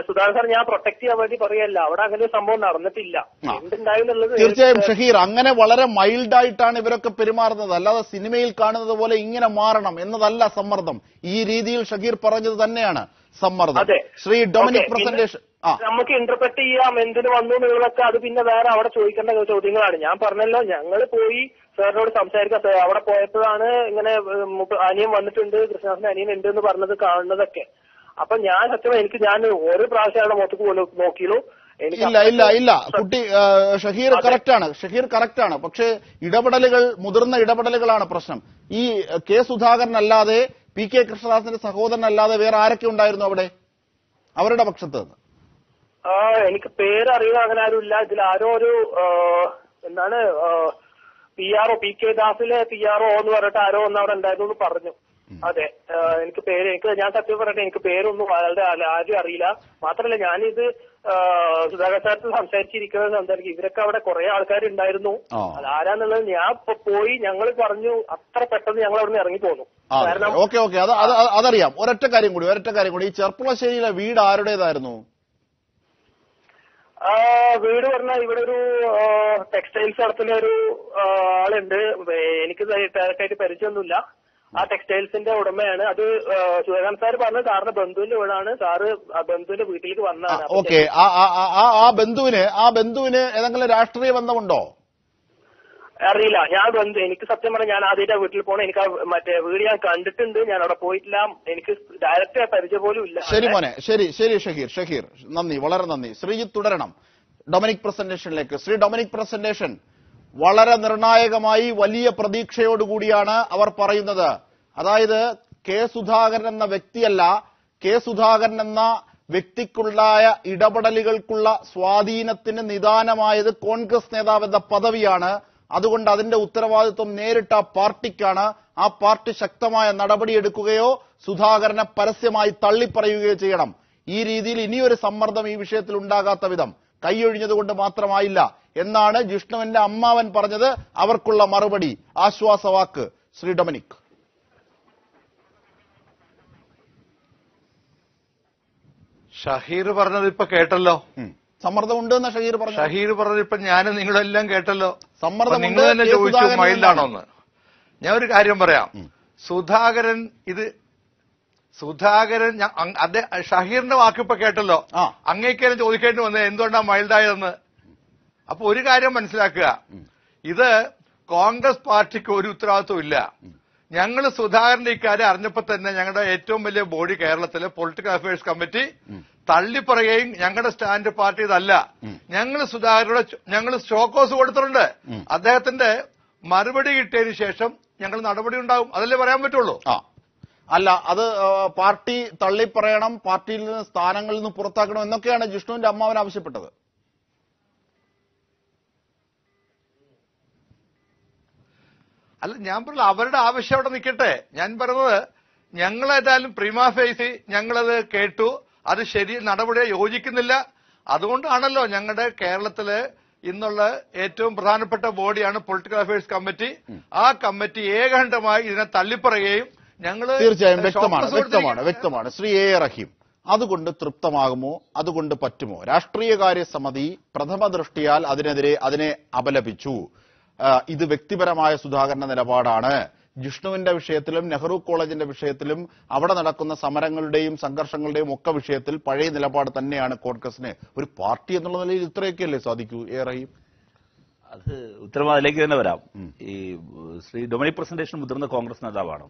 സുധാകരൻ സാർ ഞാൻ പ്രൊട്ടക്ട് ചെയ്യാൻ വേണ്ടി പറയല്ല. അവിടെ അങ്ങനെ ഒരു സംഭവം നടന്നിട്ടില്ല. എന്തുണ്ടായെന്നുള്ളത് തീർച്ചയായും ഷഹീർ, അങ്ങനെ വളരെ മൈൽഡായിട്ടാണ് ഇവരൊക്കെ പെരുമാറുന്നത്. അല്ലാതെ സിനിമയിൽ കാണുന്നത് പോലെ ഇങ്ങനെ മാറണം എന്നതല്ല സമ്മർദ്ദം. ഈ രീതിയിൽ ഷഹീർ പറഞ്ഞത് തന്നെയാണ് സമ്മർദ്ദം. ശ്രീ ഡൊമിനിക് പ്രസന്റേഷൻ നമുക്ക് ഇന്റർപ്രറ്റ് ചെയ്യാം എന്തിനു വന്നു എന്നുള്ളതൊക്കെ. അത് പിന്നെ വേറെ അവിടെ ചോദിക്കേണ്ട ചോദ്യങ്ങളാണ്. ഞാൻ പറഞ്ഞല്ലോ, ഞങ്ങൾ പോയി സാറിനോട് സംസാരിക്കാം. അവിടെ പോയപ്പോഴാണ് ഇങ്ങനെ അനിയൻ വന്നിട്ടുണ്ട്, കൃഷ്ണദാസിന്റെ അനിയൻ ഉണ്ട് എന്ന് പറഞ്ഞത് കാണുന്നതൊക്കെ. അപ്പൊ ഞാൻ സത്യം ഞാൻ ഒരു പ്രാവശ്യം അവിടെ മൊത്തക്ക് പോലും നോക്കിയുള്ളൂ. ഇല്ല കുട്ടി ഷഹീർ കറക്റ്റാണ്. പക്ഷേ മുതിർന്ന ഇടപെടലുകളാണ് പ്രശ്നം. ഈ കെ സുധാകരൻ അല്ലാതെ പി കെ കൃഷ്ണദാസിന്റെ സഹോദരനല്ലാതെ വേറെ ആരൊക്കെ ഉണ്ടായിരുന്നു അവിടെ അവരുടെ പക്ഷത്ത്? എനിക്ക് പേരറിയുക അങ്ങനെ ആരും ഇല്ല. ഇതിൽ ആരോ ഒരു എന്താണ് PRO പി കെ ദാസിലെ PRO എന്ന് പറഞ്ഞിട്ട് ആരോ ഒന്ന് അവിടെ ഉണ്ടായിരുന്നു എന്ന് പറഞ്ഞു. അതെ, ഞാൻ സത്യം പറയട്ടെ, എനിക്ക് പേരൊന്നും ആരും അറിയില്ല. മാത്രമല്ല ഞാനിത് സുധാകർ സാറിന് സംസാരിക്കും. ഇവരൊക്കെ അവിടെ കുറെ ആൾക്കാരുണ്ടായിരുന്നു. അതാരാന്നുള്ളത് ഞാൻ പോയി ഞങ്ങൾ പറഞ്ഞു. അത്ര പെട്ടെന്ന് ഞങ്ങൾ അവിടെ നിന്ന് ഇറങ്ങി പോന്നു. ഓക്കെ അതറിയാം. ഒരൊറ്റ കാര്യം കൂടി, ഈ ചെർപ്പുളശ്ശേരിയിലെ വീട് ആരുടേതായിരുന്നു? വീട് പറഞ്ഞാൽ ഇവിടെ ഒരു ടെക്സ്റ്റൈൽസ് നടത്തുന്ന ഒരു ആളുണ്ട്. എനിക്ക് ഡയറക്റ്റായിട്ട് പരിചയമൊന്നുമില്ല. ആ ടെക്സ്റ്റൈൽസിന്റെ ഉടമയാണ്. അത് സുധാകരൻ സാർ പറഞ്ഞത് സാറിന്റെ ബന്ധുവിന്റെ വീടാണ്. സാറ് ആ ബന്ധുവിന്റെ വീട്ടിലേക്ക് വന്നതാണ്. ഓക്കെ, ആ ബന്ധുവിന് ഏതെങ്കിലും രാഷ്ട്രീയ ബന്ധമുണ്ടോ? അറിയില്ല. എനിക്ക് സത്യം പറഞ്ഞാൽ ഞാൻ ആദ്യമായിട്ട് വീട്ടിൽ പോകണം. എനിക്ക് മറ്റേ വീട് ഞാൻ കണ്ടിട്ടുണ്ട്, ഞാൻ അവിടെ പോയിട്ടില്ല. എനിക്ക് ഡയറക്റ്റ് പരിചയം പോലും ഇല്ല. ശരി മോനെ, ശരി ഷഹീർ, നന്ദി, വളരെ നന്ദി. ശ്രീജിത്ത് തുടരണം ഡൊമിനിക് പ്രസന്റേഷനിലേക്ക്. ശ്രീ ഡൊമിനിക് പ്രസന്റേഷൻ, വളരെ നിർണായകമായി വലിയ പ്രതീക്ഷയോടുകൂടിയാണ് അവർ പറയുന്നത്. അതായത് കെ സുധാകരൻ എന്ന വ്യക്തിയല്ല, കെ സുധാകരൻ എന്ന വ്യക്തിക്കുള്ളായ ഇടപെടലുകൾക്കുള്ള സ്വാധീനത്തിന് നിദാനമായത് കോൺഗ്രസ് നേതാവ് എന്ന പദവിയാണ്. അതുകൊണ്ട് അതിന്റെ ഉത്തരവാദിത്വം നേരിട്ട് ആ പാർട്ടിക്കാണ്. ആ പാർട്ടി ശക്തമായ നടപടിയെടുക്കുകയോ സുധാകരനെ പരസ്യമായി തള്ളിപ്പറയുകയോ ചെയ്യണം. ഈ രീതിയിൽ ഇനിയൊരു സമ്മർദ്ദം ഈ വിഷയത്തിൽ ഉണ്ടാകാത്ത വിധം കൈയൊഴിഞ്ഞതുകൊണ്ട് മാത്രമായില്ല എന്നാണ് ജിഷ്ണുവിന്റെ അമ്മാവൻ പറഞ്ഞത്. അവർക്കുള്ള മറുപടി, ആശ്വാസവാക്ക് ശ്രീ ഡൊമിനിക്. ഷഹീർ പറഞ്ഞത് ഇപ്പൊ കേട്ടല്ലോ. സമ്മർദ്ദമുണ്ട് എന്ന് ഷഹീർ പറഞ്ഞത് ഇപ്പൊ ഞാൻ നിങ്ങളെല്ലാം കേട്ടല്ലോ. സമ്മർദ്ദം നിങ്ങൾ തന്നെ ചോദിച്ചു മൈൽഡാണോന്ന്. ഞാൻ ഒരു കാര്യം പറയാം. സുധാകരൻ ഷഹീറിന്റെ വാക്കിപ്പോ കേട്ടല്ലോ. അങ്ങേക്കാരും ചോദിക്കേണ്ടി വന്നത് എന്തുകൊണ്ടാ മൈൽഡായതെന്ന്. അപ്പൊ ഒരു കാര്യം മനസ്സിലാക്കുക, ഇത് കോൺഗ്രസ് പാർട്ടിക്ക് ഒരു ഉത്തരവാദിത്വം ഇല്ല. ഞങ്ങൾ സുധാകരന്റെ ഇക്കാര്യം അറിഞ്ഞപ്പോ തന്നെ ഞങ്ങളുടെ ഏറ്റവും വലിയ ബോഡി കേരളത്തിലെ പൊളിറ്റിക്കൽ അഫയേഴ്സ് കമ്മിറ്റി തള്ളിപ്പറയുകയും ഞങ്ങളുടെ സ്റ്റാൻഡ് പാർട്ടി ഇതല്ല, ഞങ്ങൾ ഷോക്കോസ് കൊടുത്തിട്ടുണ്ട്. അദ്ദേഹത്തിന്റെ മറുപടി കിട്ടിയതിനു ശേഷം ഞങ്ങൾ നടപടി ഉണ്ടാകും. അതല്ലേ പറയാൻ പറ്റുള്ളൂ. അല്ല, അത് പാർട്ടി തള്ളിപ്പറയണം, പാർട്ടിയിൽ നിന്ന് സ്ഥാനങ്ങളിൽ നിന്ന് പുറത്താക്കണം എന്നൊക്കെയാണ് ജിഷ്ണുവിന്റെ അമ്മാവൻ ആവശ്യപ്പെട്ടത്. അല്ല, ഞാൻ പറഞ്ഞില്ല അവരുടെ ആവശ്യം അവിടെ നിൽക്കട്ടെ. ഞാൻ പറഞ്ഞത് ഞങ്ങളേതായാലും പ്രിമാ ഫേസി ഞങ്ങളത് കേട്ടു, അത് ശരി നടപടിയെ യോജിക്കുന്നില്ല. അതുകൊണ്ടാണല്ലോ ഞങ്ങളുടെ കേരളത്തിലെ ഇന്നുള്ള ഏറ്റവും പ്രധാനപ്പെട്ട ബോഡിയാണ് പൊളിറ്റിക്കൽ അഫയേഴ്സ് കമ്മിറ്റി. ആ കമ്മിറ്റി ഏകണ്ഠമായി ഇതിനെ തള്ളിപ്പറയുകയും ഞങ്ങൾ തീർച്ചയായും വ്യക്തമാണ് ശ്രീ എ റഹീം, അതുകൊണ്ട് തൃപ്തമാകുമോ, അതുകൊണ്ട് പറ്റുമോ? രാഷ്ട്രീയകാര്യ സമിതി പ്രഥമ ദൃഷ്ടിയാൽ അതിനെ അപലപിച്ചു. ഇത് വ്യക്തിപരമായ സുധാകരന്റെ നിലപാടാണ്. ജിഷ്ണുവിന്റെ വിഷയത്തിലും നെഹ്റു കോളേജിന്റെ വിഷയത്തിലും അവിടെ നടക്കുന്ന സമരങ്ങളുടെയും സംഘർഷങ്ങളുടെയും ഒക്കെ വിഷയത്തിൽ പഴയ നിലപാട് തന്നെയാണ് കോൺഗ്രസിന്. ഒരു പാർട്ടി എന്നുള്ള നിലയിൽ ഇത്രയൊക്കെയല്ലേ സാധിക്കൂ എ റഹീം? അത് ഉത്തരവാദിലേക്ക് തന്നെ വരാം. ഈ ശ്രീ ഡൊമിനിക് പ്രസന്റേഷൻ മുതിർന്ന കോൺഗ്രസ് നേതാവാണ്.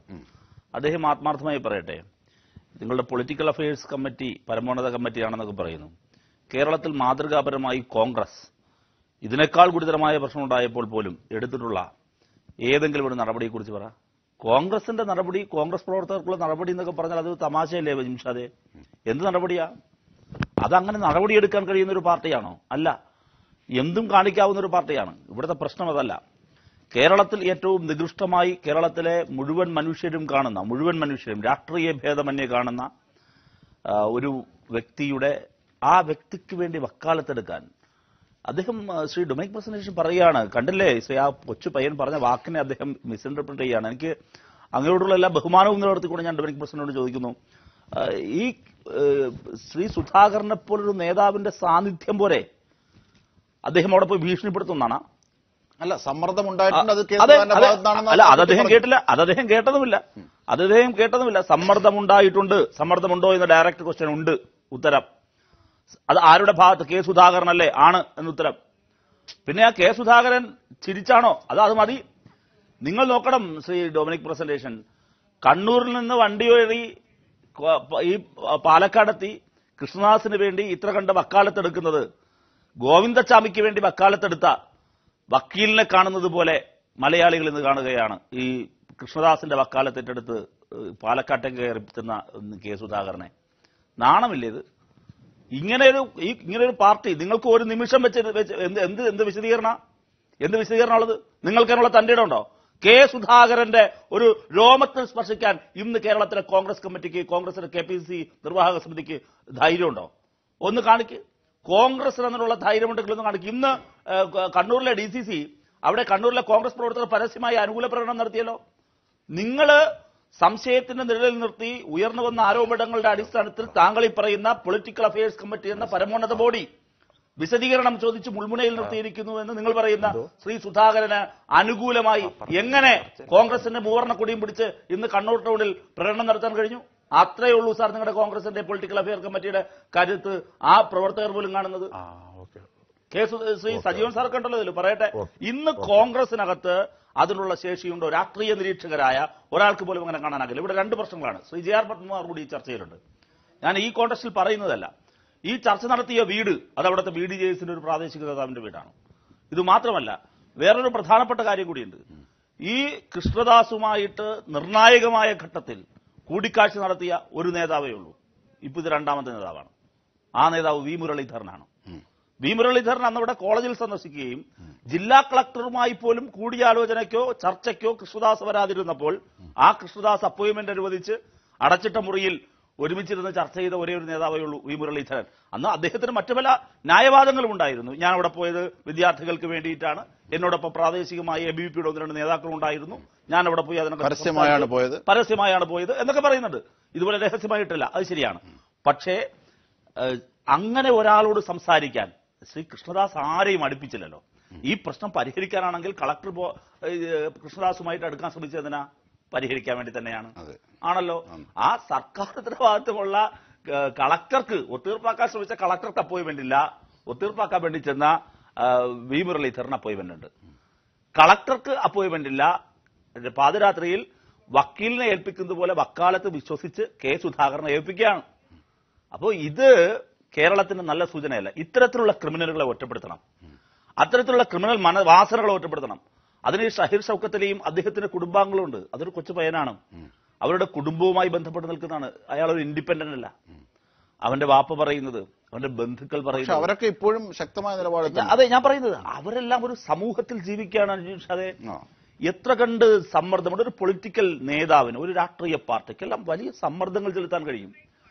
അദ്ദേഹം ആത്മാർത്ഥമായി പറയട്ടെ, നിങ്ങളുടെ പൊളിറ്റിക്കൽ അഫയേഴ്സ് കമ്മിറ്റി പരമോന്നത കമ്മിറ്റിയാണെന്നൊക്കെ പറയുന്നു. കേരളത്തിൽ മാതൃകാപരമായി കോൺഗ്രസ് ഇതിനേക്കാൾ ഗുരുതരമായ പ്രശ്നമുണ്ടായപ്പോൾ പോലും എടുത്തിട്ടുള്ള ഏതെങ്കിലും ഒരു നടപടിയെക്കുറിച്ച് പറ. കോൺഗ്രസിന്റെ നടപടി, കോൺഗ്രസ് പ്രവർത്തകർക്കുള്ള നടപടി എന്നൊക്കെ പറഞ്ഞാൽ അത് തമാശയല്ലേ ജിംഷാദെ? എന്ത് നടപടിയാ അതങ്ങനെ? നടപടിയെടുക്കാൻ കഴിയുന്ന ഒരു പാർട്ടിയാണോ? അല്ല, എന്തും കാണിക്കാവുന്ന ഒരു പാർട്ടിയാണ്. ഇവിടുത്തെ പ്രശ്നം അതല്ല. കേരളത്തിൽ ഏറ്റവും നികൃഷ്ടമായി കേരളത്തിലെ മുഴുവൻ മനുഷ്യരും രാഷ്ട്രീയ ഭേദമന്യേ കാണുന്ന ഒരു വ്യക്തിയുടെ ആ വ്യക്തിക്ക് വേണ്ടി വക്കാലത്തെടുക്കാൻ അദ്ദേഹം ശ്രീ ഡൊമിനിക് പ്രസന്റേഷൻ പറയുകയാണ്. കണ്ടില്ലേ ശ്രീ ആ കൊച്ചു പയ്യൻ പറഞ്ഞ വാക്കിനെ അദ്ദേഹം മിസ്ഇന്റർപ്രിറ്റ് ചെയ്യുകയാണ്. എനിക്ക് അങ്ങയോടുള്ള എല്ലാ ബഹുമാനവും നിലനിർത്തിക്കൊണ്ട് ഞാൻ ഡൊമിനിക് പ്രസന്റേഷനോട് ചോദിക്കുന്നു, ഈ ശ്രീ സുധാകരനെ പോലൊരു നേതാവിന്റെ സാന്നിധ്യം പോരെ അദ്ദേഹം അവിടെ പോയി ഭീഷണിപ്പെടുത്തുന്നതാണ്? അല്ല, സമ്മർദ്ദം ഉണ്ടായിട്ടുണ്ട്. അല്ല, അത് അദ്ദേഹം കേട്ടില്ല, അത് അദ്ദേഹം കേട്ടതുമില്ല. സമ്മർദ്ദമുണ്ടായിട്ടുണ്ട്. സമ്മർദ്ദമുണ്ടോ എന്ന ഡയറക്റ്റ് ക്വസ്റ്റ്യൻ ഉണ്ട്. ഉത്തരം അത് ആരുടെ ഭാഗത്ത്? കെ സുധാകരനല്ലേ? ആണ് എന്നുത്തരം. പിന്നെ ആ കെ സുധാകരൻ ചിരിച്ചാണോ? അത് മതി. നിങ്ങൾ നോക്കണം ശ്രീ ഡൊമിനിക് പ്രസന്റേഷൻ, കണ്ണൂരിൽ നിന്ന് വണ്ടി വഴി ഈ പാലക്കാടെത്തി കൃഷ്ണദാസിന് വേണ്ടി ഇത്ര കണ്ട് വക്കാലത്തെടുക്കുന്നത് ഗോവിന്ദച്ചാമിക്ക് വേണ്ടി വക്കാലത്തെടുത്ത വക്കീലിനെ കാണുന്നത് പോലെ മലയാളികൾ ഇന്ന് കാണുകയാണ്. ഈ കൃഷ്ണദാസിന്റെ വക്കാലത്തെടുത്ത് പാലക്കാട്ടേക്ക് കയറിത്തുന്ന കെ സുധാകരനെ. നാണമില്ലേ ഇത്? ഇങ്ങനെയൊരു പാർട്ടി നിങ്ങൾക്ക് ഒരു നിമിഷം വെച്ച് എന്ത് വിശദീകരണമുള്ളത്? നിങ്ങൾക്കതിനുള്ള തന്റെ ഇടമുണ്ടോ? കെ സുധാകരന്റെ ഒരു രോമത്തിൽ സ്പർശിക്കാൻ ഇന്ന് കേരളത്തിലെ കോൺഗ്രസ് കമ്മിറ്റിക്ക്, കോൺഗ്രസിന്റെ KPCC നിർവാഹക സമിതിക്ക് ധൈര്യമുണ്ടോ? ഒന്ന് കാണിക്ക്. കോൺഗ്രസിന് അതിനുള്ള ധൈര്യമുണ്ടെങ്കിൽ ഒന്ന് കാണിക്കും. ഇന്ന് കണ്ണൂരിലെ DCC, അവിടെ കണ്ണൂരിലെ കോൺഗ്രസ് പ്രവർത്തകർ പരസ്യമായി അനുകൂല പ്രകടനം നടത്തിയല്ലോ. നിങ്ങൾ സംശയത്തിന്റെ നിഴലിൽ നിർത്തി ഉയർന്നു വന്ന ആരോപണങ്ങളുടെ അടിസ്ഥാനത്തിൽ താങ്കൾ ഈ പറയുന്ന പൊളിറ്റിക്കൽ അഫയേഴ്സ് കമ്മിറ്റി എന്ന പരമോന്നത ബോഡി വിശദീകരണം ചോദിച്ച് മുൾമുനയിൽ നിർത്തിയിരിക്കുന്നു എന്ന് നിങ്ങൾ പറയുന്ന ശ്രീ സുധാകരന് അനുകൂലമായി എങ്ങനെ കോൺഗ്രസിന്റെ മൂവർണ്ണ കൊടിയും പിടിച്ച് ഇന്ന് കണ്ണൂർ ടൗണിൽ പ്രകടനം നടത്താൻ കഴിഞ്ഞു? അത്രയേ ഉള്ളൂ സാർ നിങ്ങളുടെ പൊളിറ്റിക്കൽ അഫയർ കമ്മിറ്റിയുടെ കാര്യത്ത് ആ പ്രവർത്തകർ പോലും കാണുന്നത്. ശ്രീ സജീവൻ സാർ കണ്ടല്ലോ പറയട്ടെ, ഇന്ന് കോൺഗ്രസിനകത്ത് അതിനുള്ള ശേഷിയുണ്ടോ? രാഷ്ട്രീയ നിരീക്ഷകരായ ഒരാൾക്ക് പോലും അങ്ങനെ കാണാനാകില്ല. ഇവിടെ രണ്ട് പ്രശ്നങ്ങളാണ്. ശ്രീ JR പത്മകുമാർ കൂടി ഈ ചർച്ചയിലുണ്ട്. ഞാൻ ഈ കോൺടെസ്റ്റിൽ പറയുന്നതല്ല. ഈ ചർച്ച നടത്തിയ വീട് അത് അവിടുത്തെ BDJSന്റെ ഒരു പ്രാദേശിക നേതാവിന്റെ വീടാണ്. ഇത് മാത്രമല്ല, വേറൊരു പ്രധാനപ്പെട്ട കാര്യം കൂടിയുണ്ട്. ഈ കൃഷ്ണദാസുമായിട്ട് നിർണായകമായ ഘട്ടത്തിൽ കൂടിക്കാഴ്ച നടത്തിയ ഒരു നേതാവേ ഉള്ളൂ. ഇപ്പൊ ഇത് രണ്ടാമത്തെ നേതാവാണ്. ആ നേതാവ് വി മുരളീധരനാണ്. വി മുരളീധരൻ അന്നവിടെ കോളേജിൽ സന്ദർശിക്കുകയും ജില്ലാ കളക്ടറുമായി പോലും കൂടിയാലോചനയ്ക്കോ ചർച്ചയ്ക്കോ കൃഷ്ണദാസ് വരാതിരുന്നപ്പോൾ ആ കൃഷ്ണദാസ് അപ്പോയിന്റ്മെന്റ് അനുവദിച്ച് അടച്ചിട്ട മുറിയിൽ ഒരുമിച്ചിരുന്ന് ചർച്ച ചെയ്ത ഒരേ ഒരു നേതാവേ ഉള്ളൂ വി മുരളീധരൻ. അന്ന് അദ്ദേഹത്തിന് മറ്റു പല ന്യായവാദങ്ങളും ഉണ്ടായിരുന്നു. ഞാൻ അവിടെ പോയത് വിദ്യാർത്ഥികൾക്ക് വേണ്ടിയിട്ടാണ്, എന്നോടൊപ്പം പ്രാദേശികമായ ABVPയുടെ 1-2 നേതാക്കളുണ്ടായിരുന്നു, ഞാൻ അവിടെ പോയി അതിനൊക്കെ പരസ്യമായാണ് പോയത് എന്നൊക്കെ പറയുന്നുണ്ട്. ഇതുപോലെ രഹസ്യമായിട്ടില്ല, അത് ശരിയാണ്. പക്ഷേ അങ്ങനെ ഒരാളോട് സംസാരിക്കാൻ ശ്രീ കൃഷ്ണദാസ് ആരെയും അടുപ്പിച്ചില്ലല്ലോ. ഈ പ്രശ്നം പരിഹരിക്കാനാണെങ്കിൽ കളക്ടർ കൃഷ്ണദാസുമായിട്ട് അടുക്കാൻ ശ്രമിച്ചതിനാ പരിഹരിക്കാൻ വേണ്ടി തന്നെയാണ്, ആണല്ലോ. ആ സർക്കാർ ഉത്തരവാദിത്വമുള്ള കളക്ടർക്ക്, ഒത്തീർപ്പാക്കാൻ ശ്രമിച്ച കളക്ടർക്ക് അപ്പോയിന്റ്മെന്റ് ഇല്ല. ഒത്തീർപ്പാക്കാൻ വേണ്ടി ചെന്ന വി മുരളീധരൻ അപ്പോയിന്റ്മെന്റ് ഉണ്ട്. കളക്ടർക്ക് അപ്പോയിന്റ്മെന്റ് ഇല്ല. പാതിരാത്രിയിൽ വക്കീലിനെ ഏൽപ്പിക്കുന്നത് പോലെ വക്കാലത്ത് വിശ്വസിച്ച് കെ സുധാകരനെ ഏൽപ്പിക്കുകയാണ്. അപ്പോൾ ഇത് കേരളത്തിന് നല്ല സൂചനയല്ല. ഇത്തരത്തിലുള്ള ക്രിമിനലുകളെ ഒറ്റപ്പെടുത്തണം. അത്തരത്തിലുള്ള ക്രിമിനൽ വാസനകളെ ഒറ്റപ്പെടുത്തണം. അതിന് ഷഹീർ ഷൗക്കത്തലിയും അദ്ദേഹത്തിന്റെ കുടുംബാംഗങ്ങളുണ്ട്. അതൊരു കൊച്ചു പയ്യനാണ്. അവരുടെ കുടുംബവുമായി ബന്ധപ്പെട്ട് നിൽക്കുന്നതാണ്. അയാൾ ഒരു ഇൻഡിപെൻഡന്റ് അല്ല. അവന്റെ വാപ്പ പറയുന്നത്, അവന്റെ ബന്ധുക്കൾ പറയുന്നത്, അവരൊക്കെ ഇപ്പോഴും ശക്തമായ നിലപാട്. അതെ ഞാൻ പറയുന്നത്, അവരെല്ലാം ഒരു സമൂഹത്തിൽ ജീവിക്കുകയാണ്. അതെ, എത്ര കണ്ട് സമ്മർദ്ദമുണ്ട് ഒരു പൊളിറ്റിക്കൽ നേതാവിന്, ഒരു രാഷ്ട്രീയ പാർട്ടിക്കെല്ലാം വലിയ സമ്മർദ്ദങ്ങൾ ചെലുത്താൻ കഴിയും.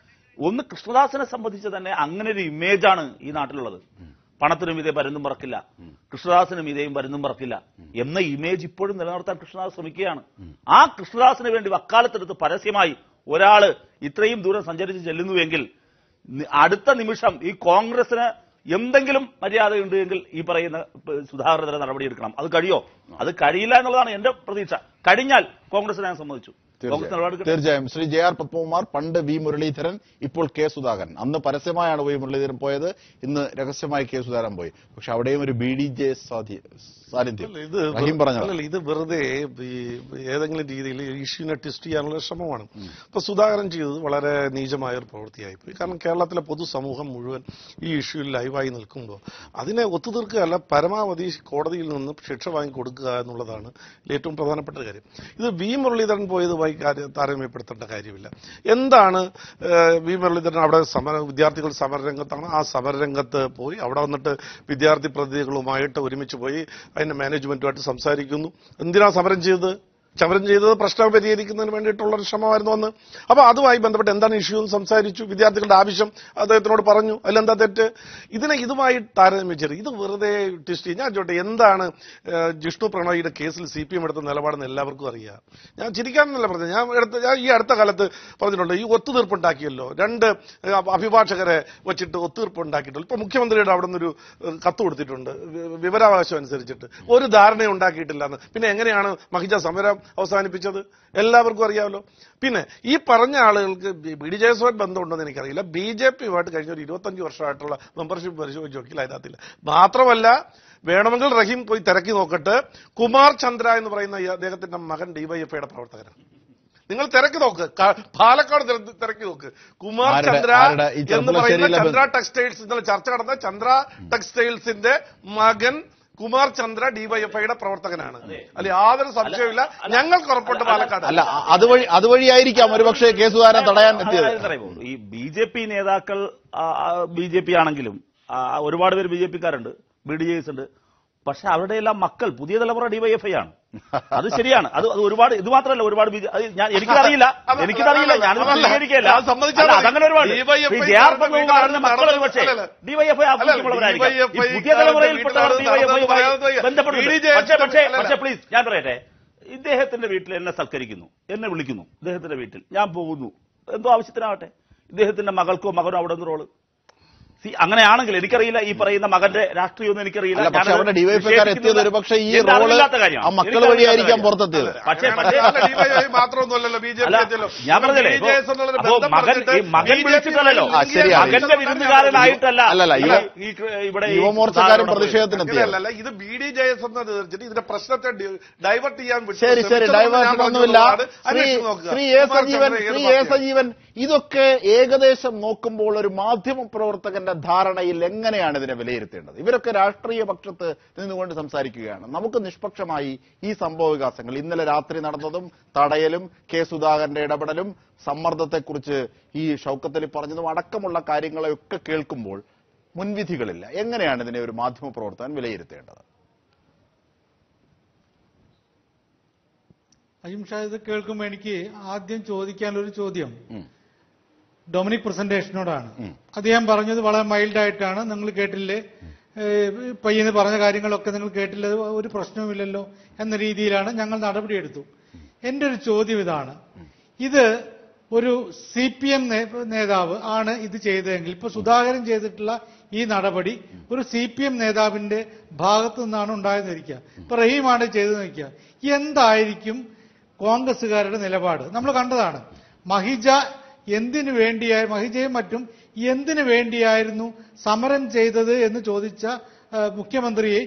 ഒന്ന് കൃഷ്ണദാസിനെ സംബന്ധിച്ച് തന്നെ അങ്ങനെ ഒരു ഇമേജാണ് ഈ നാട്ടിലുള്ളത്. പണത്തിനും ഇതേ പരുന്നും പറക്കില്ല, കൃഷ്ണദാസിനും ഇതേയും വരുന്നും പറക്കില്ല എന്ന ഇമേജ് ഇപ്പോഴും നിലനിർത്താൻ കൃഷ്ണദാസ് ശ്രമിക്കുകയാണ്. ആ കൃഷ്ണദാസിന് വേണ്ടി വക്കാലത്തെടുത്ത് പരസ്യമായി ഒരാള് ഇത്രയും ദൂരം സഞ്ചരിച്ച് ചെല്ലുന്നുവെങ്കിൽ അടുത്ത നിമിഷം ഈ കോൺഗ്രസിന് എന്തെങ്കിലും മര്യാദയുണ്ട് എങ്കിൽ ഈ പറയുന്ന സുധാകരനെതിരെ നടപടിയെടുക്കണം. അത് കഴിയോ? അത് കഴിയില്ല എന്നുള്ളതാണ് എന്റെ പ്രതീക്ഷ. കഴിഞ്ഞാൽ കോൺഗ്രസിനെ ഞാൻ സമ്മതിച്ചു. തീർച്ചയായും. ശ്രീ ജെ ആർ പത്മകുമാർ, പണ്ട് വി മുരളീധരൻ, ഇപ്പോൾ കെ സുധാകരൻ. അന്ന് പരസ്യമായാണ് വി മുരളീധരൻ പോയത്, ഇന്ന് രഹസ്യമായി കെ സുധാകരൻ പോയി. പക്ഷെ അവിടെയും ഒരു BDJ സാന്നിധ്യം. ഇത് വെറുതെ ഏതെങ്കിലും രീതിയിൽ ഇഷ്യൂനെ ട്വിസ്റ്റ് ചെയ്യാനുള്ള ശ്രമമാണ്. ഇപ്പൊ സുധാകരൻ ചെയ്തത് വളരെ നീചമായ ഒരു പ്രവൃത്തിയായിപ്പോയി. കാരണം കേരളത്തിലെ പൊതുസമൂഹം മുഴുവൻ ഈ ഇഷ്യൂവിൽ ലൈവായി നിൽക്കുമ്പോൾ അതിനെ ഒത്തുതീർക്കുകയല്ല, പരമാവധി കോടതിയിൽ നിന്ന് ശിക്ഷ വാങ്ങിക്കൊടുക്കുക എന്നുള്ളതാണ് ഏറ്റവും പ്രധാനപ്പെട്ട കാര്യം. ഇത് വി മുരളീധരൻ പോയതുമായി താരതമ്യപ്പെടുത്തേണ്ട കാര്യമില്ല. എന്താണ് വി മുരളീധരൻ അവിടെ വിദ്യാർത്ഥികൾ സമരരംഗത്താണ്. ആ സമരരംഗത്ത് പോയി അവിടെ വന്നിട്ട് വിദ്യാർത്ഥി പ്രതിനിധികളുമായിട്ട് ഒരുമിച്ച് പോയി അതിന്റെ മാനേജ്മെന്റുമായിട്ട് സംസാരിക്കുന്നു. എന്തിനാ സമരം ചെയ്തത് പ്രശ്നം പരിഹരിക്കുന്നതിന് വേണ്ടിയിട്ടുള്ള ഒരു ശ്രമമായിരുന്നു അന്ന്. അപ്പൊ അതുമായി ബന്ധപ്പെട്ട് എന്താണ് ഇഷ്യൂ എന്ന് സംസാരിച്ചു. വിദ്യാർത്ഥികളുടെ ആവശ്യം അദ്ദേഹത്തിനോട് പറഞ്ഞു. അതിലെന്താ തെറ്റ്? ഇതുമായി താരതമ്യം ഇത് വെറുതെ ട്വിസ്റ്റ് ചെയ്യും. ഞാൻ ചോട്ടെ, എന്താണ് ജിഷ്ണു പ്രണോയിയുടെ കേസിൽ CPM എടുത്ത നിലപാടെന്ന് എല്ലാവർക്കും അറിയാം. ഞാൻ ചിരിക്കാമെന്നല്ല പറഞ്ഞത്. ഞാൻ ഈ അടുത്ത കാലത്ത് പറഞ്ഞിട്ടുണ്ട്, ഈ ഒത്തുതീർപ്പുണ്ടാക്കിയല്ലോ, 2 അഭിഭാഷകരെ വെച്ചിട്ട് ഒത്തുതീർപ്പുണ്ടാക്കിയിട്ടുള്ളൂ. ഇപ്പൊ മുഖ്യമന്ത്രിയുടെ അവിടെ നിന്നൊരു കത്ത് കൊടുത്തിട്ടുണ്ട് വിവരാവകാശം അനുസരിച്ചിട്ട്. ഒരു ധാരണ ഉണ്ടാക്കിയിട്ടില്ലെന്ന്. പിന്നെ എങ്ങനെയാണ് മഹിജ സമരം അവസാനിപ്പിച്ചത്? എല്ലാവർക്കും അറിയാമല്ലോ. പിന്നെ ഈ പറഞ്ഞ ആളുകൾക്ക് BDJസുമായിട്ട് ബന്ധമുണ്ടെന്ന് എനിക്കറിയില്ല. BJPയുമായിട്ട് കഴിഞ്ഞ ഒരു 25 വർഷമായിട്ടുള്ള മെമ്പർഷിപ്പ് പരിശോധിച്ച് നോക്കിയില്ല, അതിനകത്തില്ല. മാത്രമല്ല, വേണമെങ്കിൽ റഹീം പോയി തിരക്കി നോക്കട്ടെ, കുമാർ ചന്ദ്ര എന്ന് പറയുന്ന അദ്ദേഹത്തിന്റെ മകൻ DYFIയുടെ പ്രവർത്തകനാണ്. നിങ്ങൾ തിരക്കി നോക്ക്, പാലക്കാട് തിരക്കി നോക്ക്. കുമാർ ചന്ദ്ര എന്ന് പറയുന്ന ചന്ദ്ര ടെക്സ്റ്റൈൽസ്, ഇന്നലെ ചർച്ച നടന്ന ചന്ദ്ര ടെക്സ്റ്റൈൽസിന്റെ മകൻ കുമാർ ചന്ദ്ര DYFIയുടെ പ്രവർത്തകനാണ്. അല്ലെ, യാതൊരു സംശയമില്ല. ഞങ്ങൾക്ക് ഉറപ്പുണ്ട് പാലക്കാട്. അല്ല, അതുവഴിയായിരിക്കാം ഒരുപക്ഷെ കെ സുധാകരൻ തടയാൻ എത്തിയത്. ഈ BJP നേതാക്കൾ BJP ആണെങ്കിലും ഒരുപാട് പേര് BJPക്കാരുണ്ട്, BDJs ഉണ്ട്. പക്ഷെ അവരുടെ എല്ലാം മക്കൾ പുതിയ തലമുറ DYFI ആണ്. അത് ശരിയാണ്. അത് ഒരുപാട്, ഇത് മാത്രമല്ല, ഒരുപാട് എനിക്കറിയില്ല, ഞാനിത് സ്വീകരിക്കുകയല്ല. അതങ്ങനെ ഒരുപാട് മക്കൾ ഒരുപക്ഷെ DYFI ആവശ്യമുള്ളവരായിരിക്കും. പുതിയ തലമുറയിൽപ്പെട്ടവർ DYFI ബന്ധപ്പെടുന്നു. പക്ഷേ പ്ലീസ് ഞാൻ പറയട്ടെ, ഇദ്ദേഹത്തിന്റെ വീട്ടിൽ എന്നെ സൽക്കരിക്കുന്നു, എന്നെ വിളിക്കുന്നു, ഇദ്ദേഹത്തിന്റെ വീട്ടിൽ ഞാൻ പോകുന്നു, എന്തോ ആവശ്യത്തിനാവട്ടെ, ഇദ്ദേഹത്തിന്റെ മകൾക്കോ മകനോ അവിടെ നിന്ന് റോള്. അങ്ങനെയാണെങ്കിൽ എനിക്കറിയില്ല, ഈ പറയുന്ന മകന്റെ രാഷ്ട്രീയമൊന്നും എനിക്കറിയില്ല. എത്തിയത് ഒരു പക്ഷേ ഈ റോള് ആ മക്കൾ വഴിയായിരിക്കാം പുറത്തെത്തിയത്. പക്ഷേ മാത്രമൊന്നുമല്ലല്ലോ ഞാൻ പറഞ്ഞില്ലേ, മകൻ വിളിച്ചിട്ടല്ലോ, മകന്റെ വിരുന്നുകാരനായിട്ടല്ല ഇവിടെ യുവമോർച്ചക്കാരും പ്രതിഷേധത്തിനെത്തിയല്ല. ഇത് BDJS എന്ന് തീർച്ചിട്ട് ഇതിന്റെ പ്രശ്നത്തെ ഡൈവേർട്ട് ചെയ്യാൻ. ശരി, ഡൈവേർഷൻ ഒന്നുമില്ല. ശ്രീ എ സജീവൻ, ഇതൊക്കെ ഏകദേശം നോക്കുമ്പോൾ ഒരു മാധ്യമ പ്രവർത്തകന്റെ ധാരണയിൽ എങ്ങനെയാണ് ഇതിനെ വിലയിരുത്തേണ്ടത്? ഇവരൊക്കെ രാഷ്ട്രീയ പക്ഷത്ത് നിന്നുകൊണ്ട് സംസാരിക്കുകയാണ്. നമുക്ക് നിഷ്പക്ഷമായി ഈ സംഭവ വികാസങ്ങൾ, ഇന്നലെ രാത്രി നടന്നതും തടയലും കെ സുധാകരന്റെ ഇടപെടലും സമ്മർദ്ദത്തെക്കുറിച്ച് ഈ ഷൗക്കത്ത് അലി പറഞ്ഞതും അടക്കമുള്ള കാര്യങ്ങളെയൊക്കെ കേൾക്കുമ്പോൾ മുൻവിധികളില്ല. എങ്ങനെയാണ് ഇതിനെ ഒരു മാധ്യമ പ്രവർത്തകൻ വിലയിരുത്തേണ്ടത്? അജിംഷാ, ഇത് കേൾക്കുമ്പോൾ എനിക്ക് ആദ്യം ചോദിക്കാനൊരു ചോദ്യം ഡൊമിനിക് പ്രസന്റേഷനോടാണ്. അദ്ദേഹം പറഞ്ഞത് വളരെ മൈൽഡായിട്ടാണ്. നിങ്ങൾ കേട്ടില്ലേ, പയ്യന് പറഞ്ഞ കാര്യങ്ങളൊക്കെ നിങ്ങൾ കേട്ടില്ല, ഒരു പ്രശ്നവുമില്ലല്ലോ എന്ന രീതിയിലാണ് ഞങ്ങൾ നടപടിയെടുത്തു. എന്റെ ഒരു ചോദ്യം ഇതാണ്, ഇത് ഒരു CPM നേതാവ് ആണ് ഇത് ചെയ്തതെങ്കിൽ, ഇപ്പൊ സുധാകരൻ ചെയ്തിട്ടുള്ള ഈ നടപടി ഒരു CPM നേതാവിന്റെ ഭാഗത്തു നിന്നാണ് ഉണ്ടായെന്നിരിക്കുക, ഇപ്പൊ റഹീമാണ് ചെയ്തെന്നിരിക്കുക, എന്തായിരിക്കും കോൺഗ്രസുകാരുടെ നിലപാട്? നമ്മൾ കണ്ടതാണ് മഹിജയും മറ്റും എന്തിനു വേണ്ടിയായിരുന്നു സമരം ചെയ്തത് എന്ന് ചോദിച്ച മുഖ്യമന്ത്രിയെ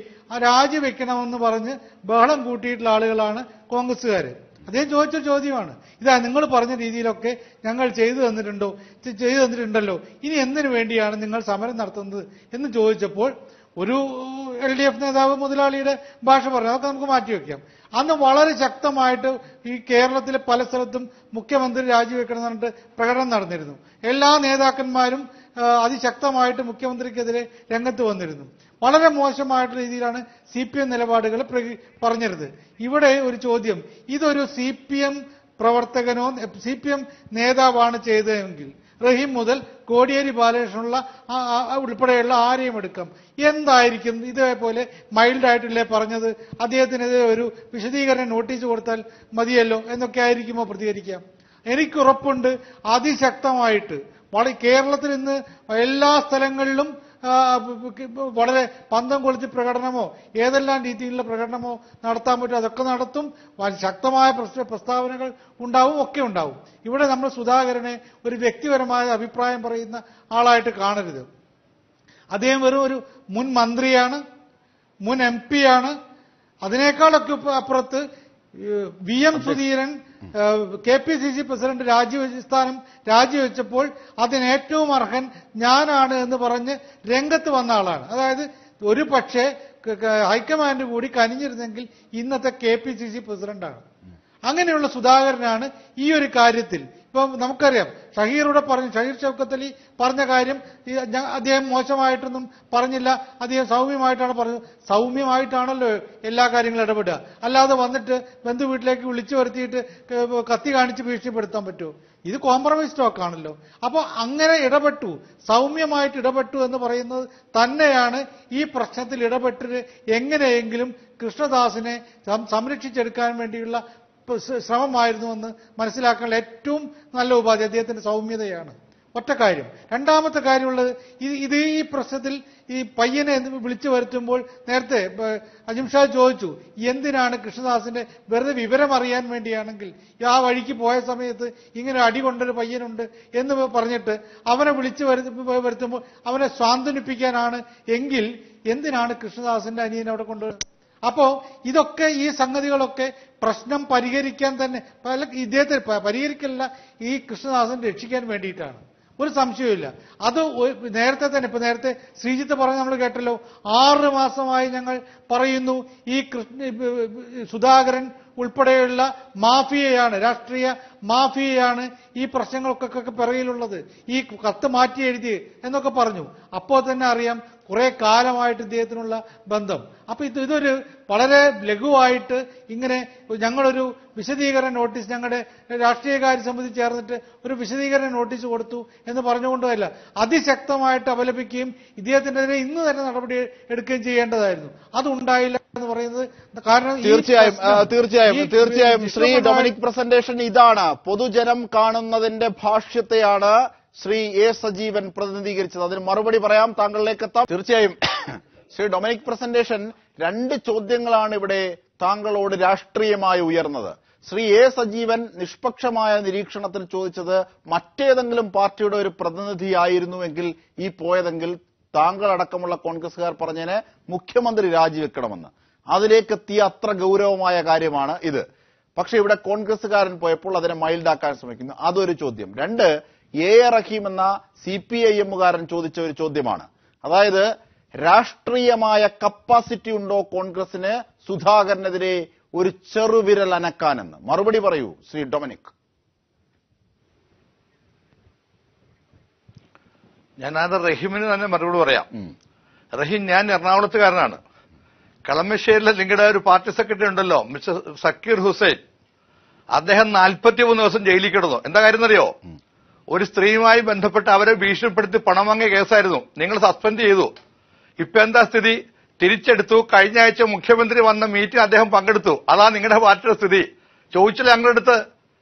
രാജിവെക്കണമെന്ന് പറഞ്ഞ് ബഹളം കൂട്ടിയിട്ടുള്ള ആളുകളാണ് കോൺഗ്രസുകാര്. അദ്ദേഹം ചോദിച്ച ചോദ്യമാണ്, ഇതാ നിങ്ങൾ പറഞ്ഞ രീതിയിലൊക്കെ ഞങ്ങൾ ചെയ്തു തന്നിട്ടുണ്ടല്ലോ, ഇനി എന്തിനു വേണ്ടിയാണ് നിങ്ങൾ സമരം നടത്തുന്നത് എന്ന് ചോദിച്ചപ്പോൾ ഒരു LDF നേതാവ് മുതലാളിയുടെ ഭാഷ പറഞ്ഞു. അതൊക്കെ നമുക്ക് മാറ്റിവെക്കാം. അന്ന് വളരെ ശക്തമായിട്ട് ഈ കേരളത്തിലെ പല സ്ഥലത്തും മുഖ്യമന്ത്രി രാജിവെക്കണം എന്ന് പറഞ്ഞിട്ട് പ്രകടനം നടന്നിരുന്നു. എല്ലാ നേതാക്കന്മാരും അതിശക്തമായിട്ട് മുഖ്യമന്ത്രിക്കെതിരെ രംഗത്ത് വന്നിരുന്നു. വളരെ മോശമായിട്ടുള്ള രീതിയിലാണ് CPM നിലപാടുകൾ പറഞ്ഞിരുന്നത്. ഇവിടെ ഒരു ചോദ്യം, ഇതൊരു CPM പ്രവർത്തകനോ CPM നേതാവാണ് ചെയ്തതെങ്കിൽ റഹീം മുതൽ കോടിയേരി ബാലകൃഷ്ണനുള്ള ഉൾപ്പെടെയുള്ള ആരെയും എടുക്കാം. എന്തായിരിക്കും ഇതേപോലെ മൈൽഡായിട്ടില്ലേ പറഞ്ഞത്, അദ്ദേഹത്തിനെതിരെ ഒരു വിശദീകരണ നോട്ടീസ് കൊടുത്താൽ മതിയല്ലോ എന്നൊക്കെ ആയിരിക്കുമോ പ്രതികരിക്കാം. എനിക്കുറപ്പുണ്ട് അതിശക്തമായിട്ട് കേരളത്തിൽ ഇന്ന് എല്ലാ സ്ഥലങ്ങളിലും വളരെ പന്തം കൊളുത്തി പ്രകടനമോ ഏതെല്ലാം രീതിയിലുള്ള പ്രകടനമോ നടത്താൻ പറ്റും അതൊക്കെ നടത്തും. ശക്തമായ പ്രസ്താവനകൾ ഉണ്ടാവും, ഒക്കെ ഉണ്ടാവും. ഇവിടെ നമ്മൾ സുധാകരനെ ഒരു വ്യക്തിപരമായ അഭിപ്രായം പറയുന്ന ആളായിട്ട് കാണരുത്. അദ്ദേഹം വെറും ഒരു മുൻ മന്ത്രിയാണ്, മുൻ MP ആണ്. അതിനേക്കാളൊക്കെ അപ്പുറത്ത് VM സുധീരൻ KPCC പ്രസിഡന്റ് രാജിവെച്ചപ്പോൾ അതിനേറ്റവും അർഹൻ ഞാനാണ് എന്ന് പറഞ്ഞ് രംഗത്ത് വന്ന ആളാണ്. അതായത് ഒരു പക്ഷേ ഹൈക്കമാൻഡ് കൂടി കനിഞ്ഞിരുന്നെങ്കിൽ ഇന്നത്തെ KPCC പ്രസിഡന്റാണ്. അങ്ങനെയുള്ള സുധാകരനാണ് ഈ ഒരു കാര്യത്തിൽ. ഇപ്പം നമുക്കറിയാം ഷഹീർ ഷൗക്കത്ത് അലി പറഞ്ഞ കാര്യം അദ്ദേഹം മോശമായിട്ടൊന്നും പറഞ്ഞില്ല, അദ്ദേഹം സൗമ്യമായിട്ടാണ് പറഞ്ഞത്. സൗമ്യമായിട്ടാണല്ലോ എല്ലാ കാര്യങ്ങളും ഇടപെടുക, അല്ലാതെ വന്നിട്ട് ബന്ധു വീട്ടിലേക്ക് വിളിച്ചു വരുത്തിയിട്ട് കത്തി കാണിച്ച് ഭീഷണിപ്പെടുത്താൻ പറ്റുമോ? ഇത് കോംപ്രമൈസ് ടോക്ക് ആണല്ലോ. അപ്പോൾ അങ്ങനെ ഇടപെട്ടു, സൗമ്യമായിട്ട് ഇടപെട്ടു എന്ന് പറയുന്നത് തന്നെയാണ് ഈ പ്രശ്നത്തിൽ ഇടപെട്ടിട്ട് എങ്ങനെയെങ്കിലും കൃഷ്ണദാസിനെ സംരക്ഷിച്ചെടുക്കാൻ വേണ്ടിയുള്ള ശ്രമമായിരുന്നുവെന്ന് മനസ്സിലാക്കാനുള്ള ഏറ്റവും നല്ല ഉപാധി അദ്ദേഹത്തിന്റെ സൗമ്യതയാണ്. ഒറ്റ കാര്യം. രണ്ടാമത്തെ കാര്യമുള്ളത്, ഈ പ്രശ്നത്തിൽ ഈ പയ്യനെ വിളിച്ചു വരുത്തുമ്പോൾ നേരത്തെ അജിംഷാ ചോദിച്ചു എന്തിനാണ് കൃഷ്ണദാസിന്റെ വെറുതെ വിവരം അറിയാൻ വേണ്ടിയാണെങ്കിൽ ആ വഴിക്ക് പോയ സമയത്ത് ഇങ്ങനെ അടി കൊണ്ടൊരു പയ്യനുണ്ട് എന്ന് പറഞ്ഞിട്ട് അവനെ വിളിച്ചു വരുത്തുമ്പോൾ അവനെ സ്വാന്തനിപ്പിക്കാനാണ് എങ്കിൽ എന്തിനാണ് കൃഷ്ണദാസിന്റെ അനിയനെ അവിടെ കൊണ്ടുവരുന്നത്? അപ്പോ ഇതൊക്കെ ഈ സംഗതികളൊക്കെ പ്രശ്നം പരിഹരിക്കാൻ തന്നെ ഇദ്ദേഹത്തെ പരിഹരിക്കല്ല, ഈ കൃഷ്ണദാസൻ രക്ഷിക്കാൻ വേണ്ടിയിട്ടാണ്. ഒരു സംശയമില്ല. അത് നേരത്തെ ശ്രീജിത്ത് പറഞ്ഞ് നമ്മൾ കേട്ടല്ലോ, 6 മാസമായി ഞങ്ങൾ പറയുന്നു ഈ സുധാകരൻ ഉൾപ്പെടെയുള്ള മാഫിയയാണ്, രാഷ്ട്രീയ മാഫിയയാണ് ഈ പ്രശ്നങ്ങൾക്കൊക്കെ പിറകിലുള്ളത്, ഈ കത്ത് മാറ്റി എഴുതി എന്നൊക്കെ പറഞ്ഞു. അപ്പോൾ തന്നെ അറിയാം കുറെ കാലമായിട്ട് ഇദ്ദേഹത്തിനുള്ള ബന്ധം. അപ്പൊ ഇതൊരു വളരെ ലഘുവായിട്ട് ഇങ്ങനെ ഞങ്ങളൊരു വിശദീകരണ നോട്ടീസ്, ഞങ്ങളുടെ രാഷ്ട്രീയകാര്യ സമിതി ചേർന്നിട്ട് ഒരു വിശദീകരണ നോട്ടീസ് കൊടുത്തു എന്ന് പറഞ്ഞുകൊണ്ടല്ല, അതിശക്തമായിട്ട് അപലപിക്കുകയും ഇദ്ദേഹത്തിനെതിരെ ഇന്ന് തന്നെ നടപടി എടുക്കുകയും ചെയ്യേണ്ടതായിരുന്നു. അതുണ്ടായില്ല എന്ന് പറയുന്നത് കാരണം തീർച്ചയായും ശ്രീ ഡൊമിനിക് പ്രസന്റേഷൻ ഇതാണ് പൊതുജനം കാണുന്നതിന്റെ ഭാഷ്യത്തെയാണ് ശ്രീ A. സജീവൻ പ്രതിനിധീകരിച്ചത്. അതിന് മറുപടി പറയാം, താങ്കളിലേക്ക് എത്താം. തീർച്ചയായും ശ്രീ ഡൊമിനിക് പ്രസന്റേഷൻ 2 ചോദ്യങ്ങളാണ് ഇവിടെ താങ്കളോട് രാഷ്ട്രീയമായി ഉയർന്നത്. ശ്രീ A. സജീവൻ നിഷ്പക്ഷമായ നിരീക്ഷണത്തിൽ ചോദിച്ചത് മറ്റേതെങ്കിലും പാർട്ടിയുടെ ഒരു പ്രതിനിധിയായിരുന്നുവെങ്കിൽ ഈ പോയതെങ്കിൽ താങ്കളടക്കമുള്ള കോൺഗ്രസുകാർ പറഞ്ഞതിന് മുഖ്യമന്ത്രി രാജിവെക്കണമെന്ന്. അതിലേക്കെത്തിയ അത്ര ഗൗരവമായ കാര്യമാണ് ഇത്. പക്ഷെ ഇവിടെ കോൺഗ്രസുകാരൻ പോയപ്പോൾ അതിനെ മൈൽഡാക്കാൻ ശ്രമിക്കുന്നു. അതൊരു ചോദ്യം. 2, A. റഹീം എന്ന CPIM-കാരൻ ചോദിച്ച ഒരു ചോദ്യമാണ്. അതായത് രാഷ്ട്രീയമായ കപ്പാസിറ്റി ഉണ്ടോ കോൺഗ്രസിന് സുധാകരനെതിരെ ഒരു ചെറുവിരൽ അനക്കാനെന്ന്? മറുപടി പറയൂ ശ്രീ ഡൊമിനിക്. ഞാൻ റഹീമിന് തന്നെ മറുപടി പറയാം. റഹീം, ഞാൻ എറണാകുളത്തുകാരനാണ്. കളമശ്ശേരിയിലെ നിങ്ങളുടെ ഒരു പാർട്ടി സെക്രട്ടറി ഉണ്ടല്ലോ, മിസ്റ്റർ സക്കീർ ഹുസൈൻ, അദ്ദേഹം 43 ദിവസം ജയിലിൽ കിടന്നു. എന്താ കാര്യം എന്നറിയോ? ഒരു സ്ത്രീയുമായി ബന്ധപ്പെട്ട് അവരെ ഭീഷണിപ്പെടുത്തി പണം വാങ്ങിയ കേസായിരുന്നു. നിങ്ങൾ സസ്പെൻഡ് ചെയ്തു. ഇപ്പൊ എന്താ സ്ഥിതി? തിരിച്ചെടുത്തു. കഴിഞ്ഞ ആഴ്ച മുഖ്യമന്ത്രി വന്ന മീറ്റിംഗ് അദ്ദേഹം പങ്കെടുത്തു. അതാ നിങ്ങളുടെ പാർട്ടിയുടെ സ്ഥിതി. ചോദിച്ചില്ല ഞങ്ങളുടെ അടുത്ത്.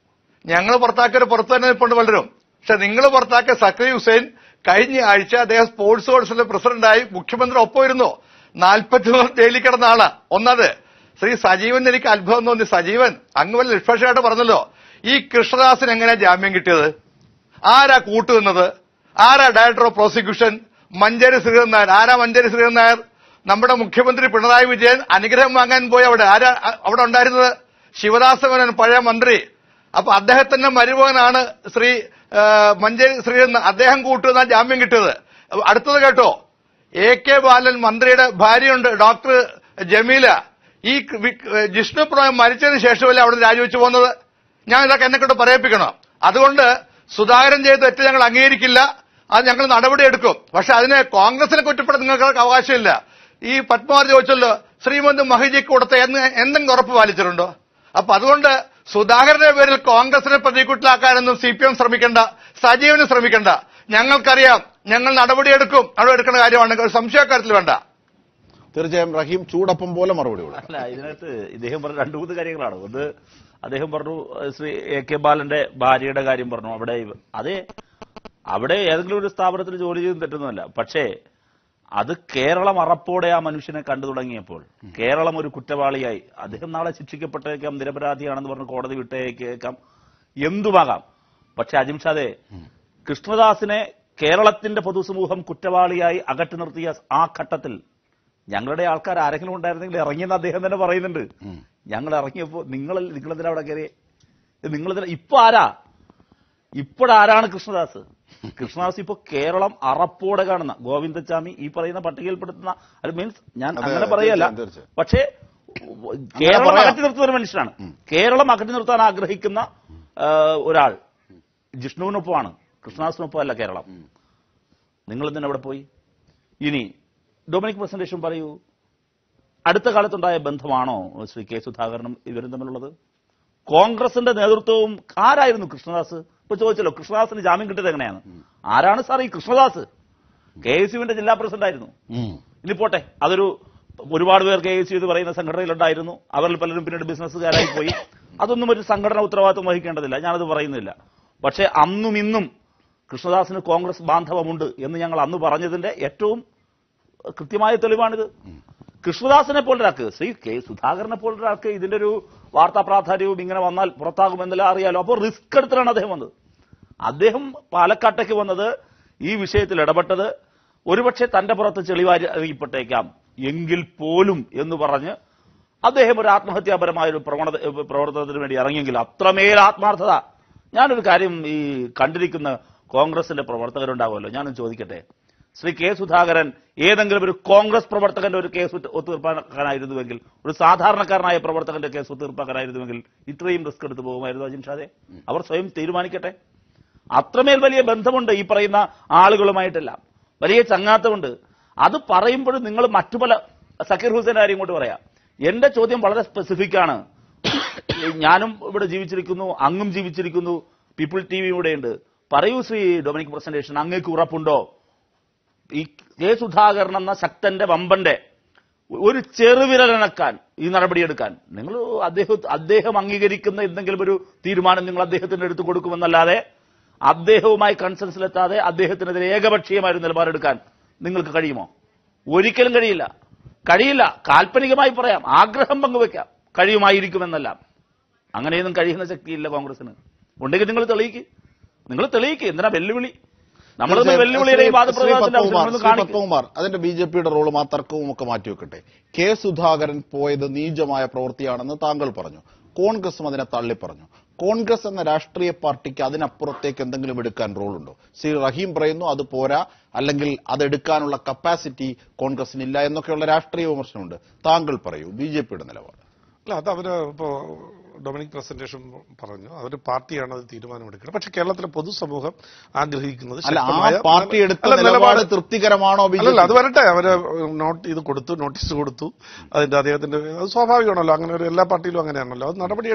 ഞങ്ങൾ പുറത്താക്കിയത് പുറത്തു തന്നെ ഇപ്പോൾ പലരും. പക്ഷെ നിങ്ങൾ പുറത്താക്കിയ സക്കീർ ഹുസൈൻ കഴിഞ്ഞ ആഴ്ച അദ്ദേഹം സ്പോർട്സ് കൌൺസിലിന്റെ പ്രസിഡന്റായി മുഖ്യമന്ത്രി ഒപ്പമായിരുന്നു. 43 ജയിലിൽ കിടന്ന ആളാ. ഒന്നത്. ശ്രീ സജീവൻ എനിക്ക് അത്ഭുതം തോന്നി. സജീവൻ അങ്ങ് വല്ല നിഷ്പക്ഷമായിട്ട് പറഞ്ഞല്ലോ, ഈ കൃഷ്ണദാസിന് എങ്ങനെയാ ജാമ്യം കിട്ടിയത്? ആരാ കൂട്ടുനിന്നത്? ആരാ director of prosecution? Manjeri Sreedharan Nair. ആരാ മഞ്ചേരി ശ്രീധരൻ നായർ? നമ്മുടെ മുഖ്യമന്ത്രി പിണറായി വിജയൻ അനുഗ്രഹം വാങ്ങാൻ പോയി ആരാ അവിടെ ഉണ്ടായിരുന്നത്? ശിവദാസവനൻ, പഴയ മന്ത്രി. അപ്പൊ അദ്ദേഹത്തിന്റെ മരുമകനാണ് ശ്രീ മഞ്ചേരി ശ്രീധരൻ. അദ്ദേഹം കൂട്ടുന്ന ജാമ്യം കിട്ടിയത്. അടുത്തത് കേട്ടോ, AK ബാലൻ മന്ത്രിയുടെ ഭാര്യയുണ്ട്, ഡോക്ടർ ജമീല. ഈ ജിഷ്ണു പ്രണോയ് മരിച്ചതിന് ശേഷമല്ലേ അവിടെ രാജിവെച്ചു പോകുന്നത്? ഞാൻ ഇതൊക്കെ എന്നെ കൊണ്ട് പറയിപ്പിക്കണം. അതുകൊണ്ട് സുധാകരൻ ചെയ്ത തെറ്റ് ഞങ്ങൾ അംഗീകരിക്കില്ല, അത് ഞങ്ങൾ നടപടിയെടുക്കും. പക്ഷെ അതിനെ കോൺഗ്രസിനെ കുറ്റപ്പെടുത്താൻ നിങ്ങൾക്ക് അവകാശമില്ല. ഈ പത്മകുമാർ ചോദിച്ചല്ലോ, ശ്രീമന്ത് മഹിജിക്ക് കൊടുത്ത എന്തെങ്കിലും ഉറപ്പ് പാലിച്ചിട്ടുണ്ടോ? അപ്പൊ അതുകൊണ്ട് സുധാകരന്റെ പേരിൽ കോൺഗ്രസിനെ പ്രതികൂട്ടിലാക്കാനൊന്നും CPM ശ്രമിക്കണ്ട, സജീവന് ശ്രമിക്കണ്ട. ഞങ്ങൾക്കറിയാം, ഞങ്ങൾ നടപടിയെടുക്കേണ്ട കാര്യമാണ്, ഒരു സംശയക്കാര്യത്തിൽ വേണ്ട. തീർച്ചയായും റഹീം ചൂടപ്പം പോലെ മറുപടി കൊടുക്കും. അല്ല, ഇതിനകത്ത് ഇദ്ദേഹം പറഞ്ഞ 2-3 കാര്യങ്ങളാണ്. ഒന്ന്, അദ്ദേഹം പറഞ്ഞു ശ്രീ AK ബാലന്റെ ഭാര്യയുടെ കാര്യം പറഞ്ഞു. അവിടെ ഏതെങ്കിലും ഒരു സ്ഥാപനത്തിൽ ജോലി ചെയ്ത് തെറ്റുന്നതല്ല. പക്ഷേ അത് കേരളം അറപ്പോടെ ആ മനുഷ്യനെ കണ്ടു തുടങ്ങിയപ്പോൾ കേരളം ഒരു കുറ്റവാളിയായി, അദ്ദേഹം നാളെ ശിക്ഷിക്കപ്പെട്ടേക്കാം, നിരപരാധിയാണെന്ന് പറഞ്ഞ് കോടതി വിട്ടേക്കാം, എന്തുമാകാം. പക്ഷെ അജിംഷാദെ, കൃഷ്ണദാസിനെ കേരളത്തിന്റെ പൊതുസമൂഹം കുറ്റവാളിയായി അകറ്റി നിർത്തിയ ആ ഘട്ടത്തിൽ ഞങ്ങളുടെ ആൾക്കാർ ആരെങ്കിലും ഉണ്ടായിരുന്നെങ്കിൽ ഇറങ്ങിയെന്ന് അദ്ദേഹം തന്നെ പറയുന്നുണ്ട്. ഞങ്ങൾ ഇറങ്ങിയപ്പോ നിങ്ങളെന്തിനാ അവിടെ കയറിയേ? നിങ്ങളെന്തിനാ ഇപ്പോഴാരാണ് കൃഷ്ണദാസ്? കൃഷ്ണദാസ് ഇപ്പോ കേരളം അറപ്പോടെ കാണുന്ന ഗോവിന്ദച്ചാമി ഈ പറയുന്ന പട്ടികയിൽപ്പെടുത്തുന്ന, അത് മീൻസ് ഞാൻ അങ്ങനെ പറയല്ല, പക്ഷേ കേരളം അകറ്റി നിർത്തുന്ന ഒരു മനുഷ്യനാണ്. കേരളം അകറ്റി നിർത്താൻ ആഗ്രഹിക്കുന്ന ഒരാൾ ജിഷ്ണുവിനൊപ്പമാണ്, കൃഷ്ണദാസിനൊപ്പം അല്ല കേരളം. നിങ്ങൾ എന്തിനാ അവിടെ പോയി? ഇനി ഡൊമിനിക് പ്രസന്റേഷൻ പറയൂ, അടുത്ത കാലത്തുണ്ടായ ബന്ധമാണോ ശ്രീ K സുധാകരനും ഇവരും തമ്മിലുള്ളത്? കോൺഗ്രസിന്റെ നേതൃത്വവും ആരായിരുന്നു കൃഷ്ണദാസ്? ഇപ്പൊ ചോദിച്ചല്ലോ, കൃഷ്ണദാസിന് ജാമ്യം കിട്ടിയത് എങ്ങനെയാണ്? ആരാണ് സാർ ഈ കൃഷ്ണദാസ്? KSUവിന്റെ ജില്ലാ പ്രസിഡന്റ് ആയിരുന്നു. ഇനി പോട്ടെ, ഒരുപാട് പേർ KSU എന്ന് പറയുന്ന സംഘടനയിലുണ്ടായിരുന്നു. അവരിൽ പലരും പിന്നീട് ബിസിനസ്സുകാരായി പോയി. അതൊന്നും ഒരു സംഘടന ഉത്തരവാദിത്വം വഹിക്കേണ്ടതില്ല, ഞാനത് പറയുന്നില്ല. പക്ഷേ അന്നും ഇന്നും കൃഷ്ണദാസിന് കോൺഗ്രസ് ബാന്ധവമുണ്ട് എന്ന് ഞങ്ങൾ അന്ന് പറഞ്ഞതിന്റെ ഏറ്റവും കൃത്യമായ തെളിവാണിത്. കൃഷ്ണദാസിനെ പോലൊരാൾക്ക്, ശ്രീ K സുധാകരനെ പോലൊരാൾക്ക് ഇതിന്റെ ഒരു വാർത്താ പ്രാധാന്യവും ഇങ്ങനെ വന്നാൽ പുറത്താകുമെന്നെല്ലാം അറിയാലോ. അപ്പോൾ റിസ്ക് എടുത്തിട്ടാണ് അദ്ദേഹം വന്നത്. അദ്ദേഹം പാലക്കാട്ടേക്ക് വന്നത്, ഈ വിഷയത്തിൽ ഇടപെട്ടത് ഒരുപക്ഷെ തന്റെ പുറത്ത് ചെളിവാരി അറിയപ്പെട്ടേക്കാം എങ്കിൽ പോലും എന്ന് പറഞ്ഞ് അദ്ദേഹം ഒരു ആത്മഹത്യാപരമായ ഒരു പ്രവർത്തനത്തിന് വേണ്ടി ഇറങ്ങിയെങ്കിൽ അത്രമേൽ ആത്മാർത്ഥത. ഞാനൊരു കാര്യം, ഈ കണ്ടിരിക്കുന്ന കോൺഗ്രസിന്റെ പ്രവർത്തകരുണ്ടാവുമല്ലോ, ഞാനൊന്ന് ചോദിക്കട്ടെ, ശ്രീ K സുധാകരൻ ഏതെങ്കിലും ഒരു കോൺഗ്രസ് പ്രവർത്തകന്റെ ഒരു കേസ് ഒത്തുതീർപ്പാക്കാനായിരുന്നുവെങ്കിൽ, ഒരു സാധാരണക്കാരനായ പ്രവർത്തകന്റെ കേസ് ഒത്തുതീർപ്പാക്കാനായിരുന്നുവെങ്കിൽ ഇത്രയും റിസ്ക് എടുത്ത് പോകുമായിരുന്നു അജിംഷാദെ? അവർ സ്വയം തീരുമാനിക്കട്ടെ. അത്രമേൽ വലിയ ബന്ധമുണ്ട് ഈ പറയുന്ന ആളുകളുമായിട്ടെല്ലാം, വലിയ ചങ്ങാത്തമുണ്ട്. അത് പറയുമ്പോഴും നിങ്ങൾ മറ്റു പല, സക്കീർ ഹുസൈൻ കാര്യം ഇങ്ങോട്ട് പറയാം. എന്റെ ചോദ്യം വളരെ സ്പെസിഫിക് ആണ്. ഞാനും ഇവിടെ ജീവിച്ചിരിക്കുന്നു, അങ്ങും ജീവിച്ചിരിക്കുന്നു, പീപ്പിൾ TV ഇവിടെയുണ്ട്. പറയൂ ശ്രീ ഡൊമിനിക് പ്രസന്റേഷൻ, അങ്ങേക്ക് ഉറപ്പുണ്ടോ ഈ K സുധാകരൻ എന്ന ശക്തന്റെ വമ്പന്റെ ഒരു ചെറുവിരലനക്കാൻ ഈ നടപടിയെടുക്കാൻ? നിങ്ങൾ അദ്ദേഹം അംഗീകരിക്കുന്ന എന്തെങ്കിലും ഒരു തീരുമാനം നിങ്ങൾ അദ്ദേഹത്തിന് എടുത്തു കൊടുക്കുമെന്നല്ലാതെ അദ്ദേഹവുമായി കൺസെൻസിലെത്താതെ അദ്ദേഹത്തിനെതിരെ ഏകപക്ഷീയമായ ഒരു നിലപാടെടുക്കാൻ നിങ്ങൾക്ക് കഴിയുമോ? ഒരിക്കലും കഴിയില്ല. കാൽപ്പനികമായി പറയാം, ആഗ്രഹം പങ്കുവെക്കാം, കഴിയുമായിരിക്കുമെന്നെല്ലാം. അങ്ങനെയൊന്നും കഴിയുന്ന ശക്തിയില്ല കോൺഗ്രസിന്. ഉണ്ടെങ്കിൽ നിങ്ങൾ തെളിയിക്ക്. എന്തിനാ വെല്ലുവിളി? പത്മകുമാർ, അതിന്റെ BJPയുടെ റോളും ആ തർക്കവും ഒക്കെ മാറ്റിവെക്കട്ടെ. K സുധാകരൻ പോയത് നീചമായ പ്രവൃത്തിയാണെന്ന് താങ്കൾ പറഞ്ഞു, കോൺഗ്രസും അതിനെ തള്ളിപ്പറഞ്ഞു. കോൺഗ്രസ് എന്ന രാഷ്ട്രീയ പാർട്ടിക്ക് അതിനപ്പുറത്തേക്ക് എന്തെങ്കിലും എടുക്കാൻ റോളുണ്ടോ? ശ്രീ റഹീം പറയുന്നു അത് പോരാ, അല്ലെങ്കിൽ അതെടുക്കാനുള്ള കപ്പാസിറ്റി കോൺഗ്രസിനില്ല എന്നൊക്കെയുള്ള രാഷ്ട്രീയ വിമർശനമുണ്ട്. താങ്കൾ പറയൂ, BJPയുടെ നിലപാട്. അല്ല, അത് അവര് ഇപ്പോ ഡൊമിനിക് പ്രസന്റേഷൻ പറഞ്ഞു, അവര് പാർട്ടിയാണ് അത് തീരുമാനമെടുക്കുന്നത്. പക്ഷെ കേരളത്തിലെ പൊതുസമൂഹം ആഗ്രഹിക്കുന്നത് പാർട്ടി എടുത്ത നിലപാട് തൃപ്തികരമാണോ? അല്ലല്ല, അത് വരട്ടെ. അവര് നോട്ടീസ് കൊടുത്തു. അതിന്റെ അദ്ദേഹത്തിന്റെ അത് സ്വാഭാവികമാണല്ലോ, അങ്ങനെ ഒരു എല്ലാ പാർട്ടിയിലും അങ്ങനെയാണല്ലോ. അത് നടപടി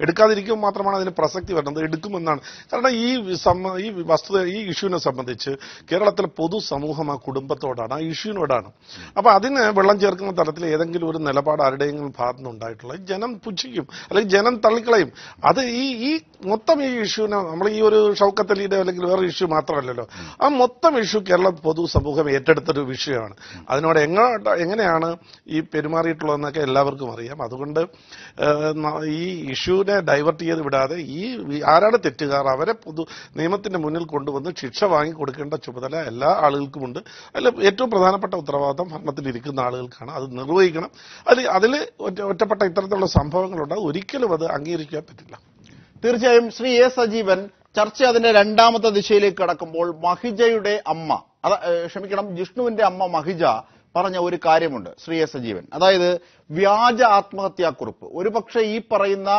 എടുക്കാതിരിക്കുമ്പോൾ മാത്രമാണ് അതിന് പ്രസക്തി വരുന്നത്. എടുക്കുമെന്നാണ്. കാരണം ഈ വസ്തുത, ഈ ഇഷ്യൂവിനെ സംബന്ധിച്ച് കേരളത്തിലെ പൊതുസമൂഹം ആ കുടുംബത്തോടാണ്, ആ ഇഷ്യൂവിനോടാണ്. അപ്പൊ അതിന് വെള്ളം ചേർക്കുന്ന തരത്തിൽ ഏതെങ്കിലും ഒരു നിലപാട് ആരുടെയെങ്കിലും ഭാഗത്തുനിന്ന് ഉണ്ടായിട്ടുള്ളത് ജനം പുച്ഛിക്കും, അല്ലെങ്കിൽ ജനം തള്ളിക്കളയും. അത് ഈ മൊത്തം ഈ ഇഷ്യൂവിനെ, നമ്മൾ ഈ ഒരു ഷൗക്കത്ത് അലിയുടെ അല്ലെങ്കിൽ വേറെ ഇഷ്യൂ മാത്രമല്ലല്ലോ, ആ മൊത്തം ഇഷ്യൂ കേരള പൊതുസമൂഹം ഏറ്റെടുത്തൊരു വിഷയമാണ്. അതിനോട് എങ്ങനെയാണ് ഈ പെരുമാറിയിട്ടുള്ളതെന്നൊക്കെ എല്ലാവർക്കും അറിയാം. അതുകൊണ്ട് ഈ ഇഷ്യൂവിനെ ഡൈവേർട്ട് ചെയ്ത് വിടാതെ ആരാണ് തെറ്റുകാർ അവരെ നിയമത്തിന്റെ മുന്നിൽ കൊണ്ടുവന്ന് ശിക്ഷ വാങ്ങി കൊടുക്കേണ്ട ചുമതല എല്ലാ ആളുകൾക്കുമുണ്ട്. അതിൽ ഏറ്റവും പ്രധാനപ്പെട്ട ഉത്തരവാദിത്തം ഭരണത്തിലിരിക്കുന്ന ആളുകൾക്കാണ്. അത് നിർവഹിക്കണം. അതിൽ ഒറ്റപ്പെട്ട ഇത്തരത്തിലുള്ള സംഭവങ്ങളുണ്ട്, ഒരിക്കലും അത് അംഗീകരിക്കാൻ പറ്റില്ല. തീർച്ചയായും. ശ്രീ A സജീവൻ, ചർച്ച അതിന്റെ രണ്ടാമത്തെ ദിശയിലേക്ക് കടക്കുമ്പോൾ മഹിജയുടെ അമ്മ, ജിഷ്ണുവിന്റെ അമ്മ മഹിജ പറഞ്ഞ ഒരു കാര്യമുണ്ട് ശ്രീ A സജീവൻ. അതായത് വ്യാജ ആത്മഹത്യാക്കുറിപ്പ്. ഒരുപക്ഷെ ഈ പറയുന്ന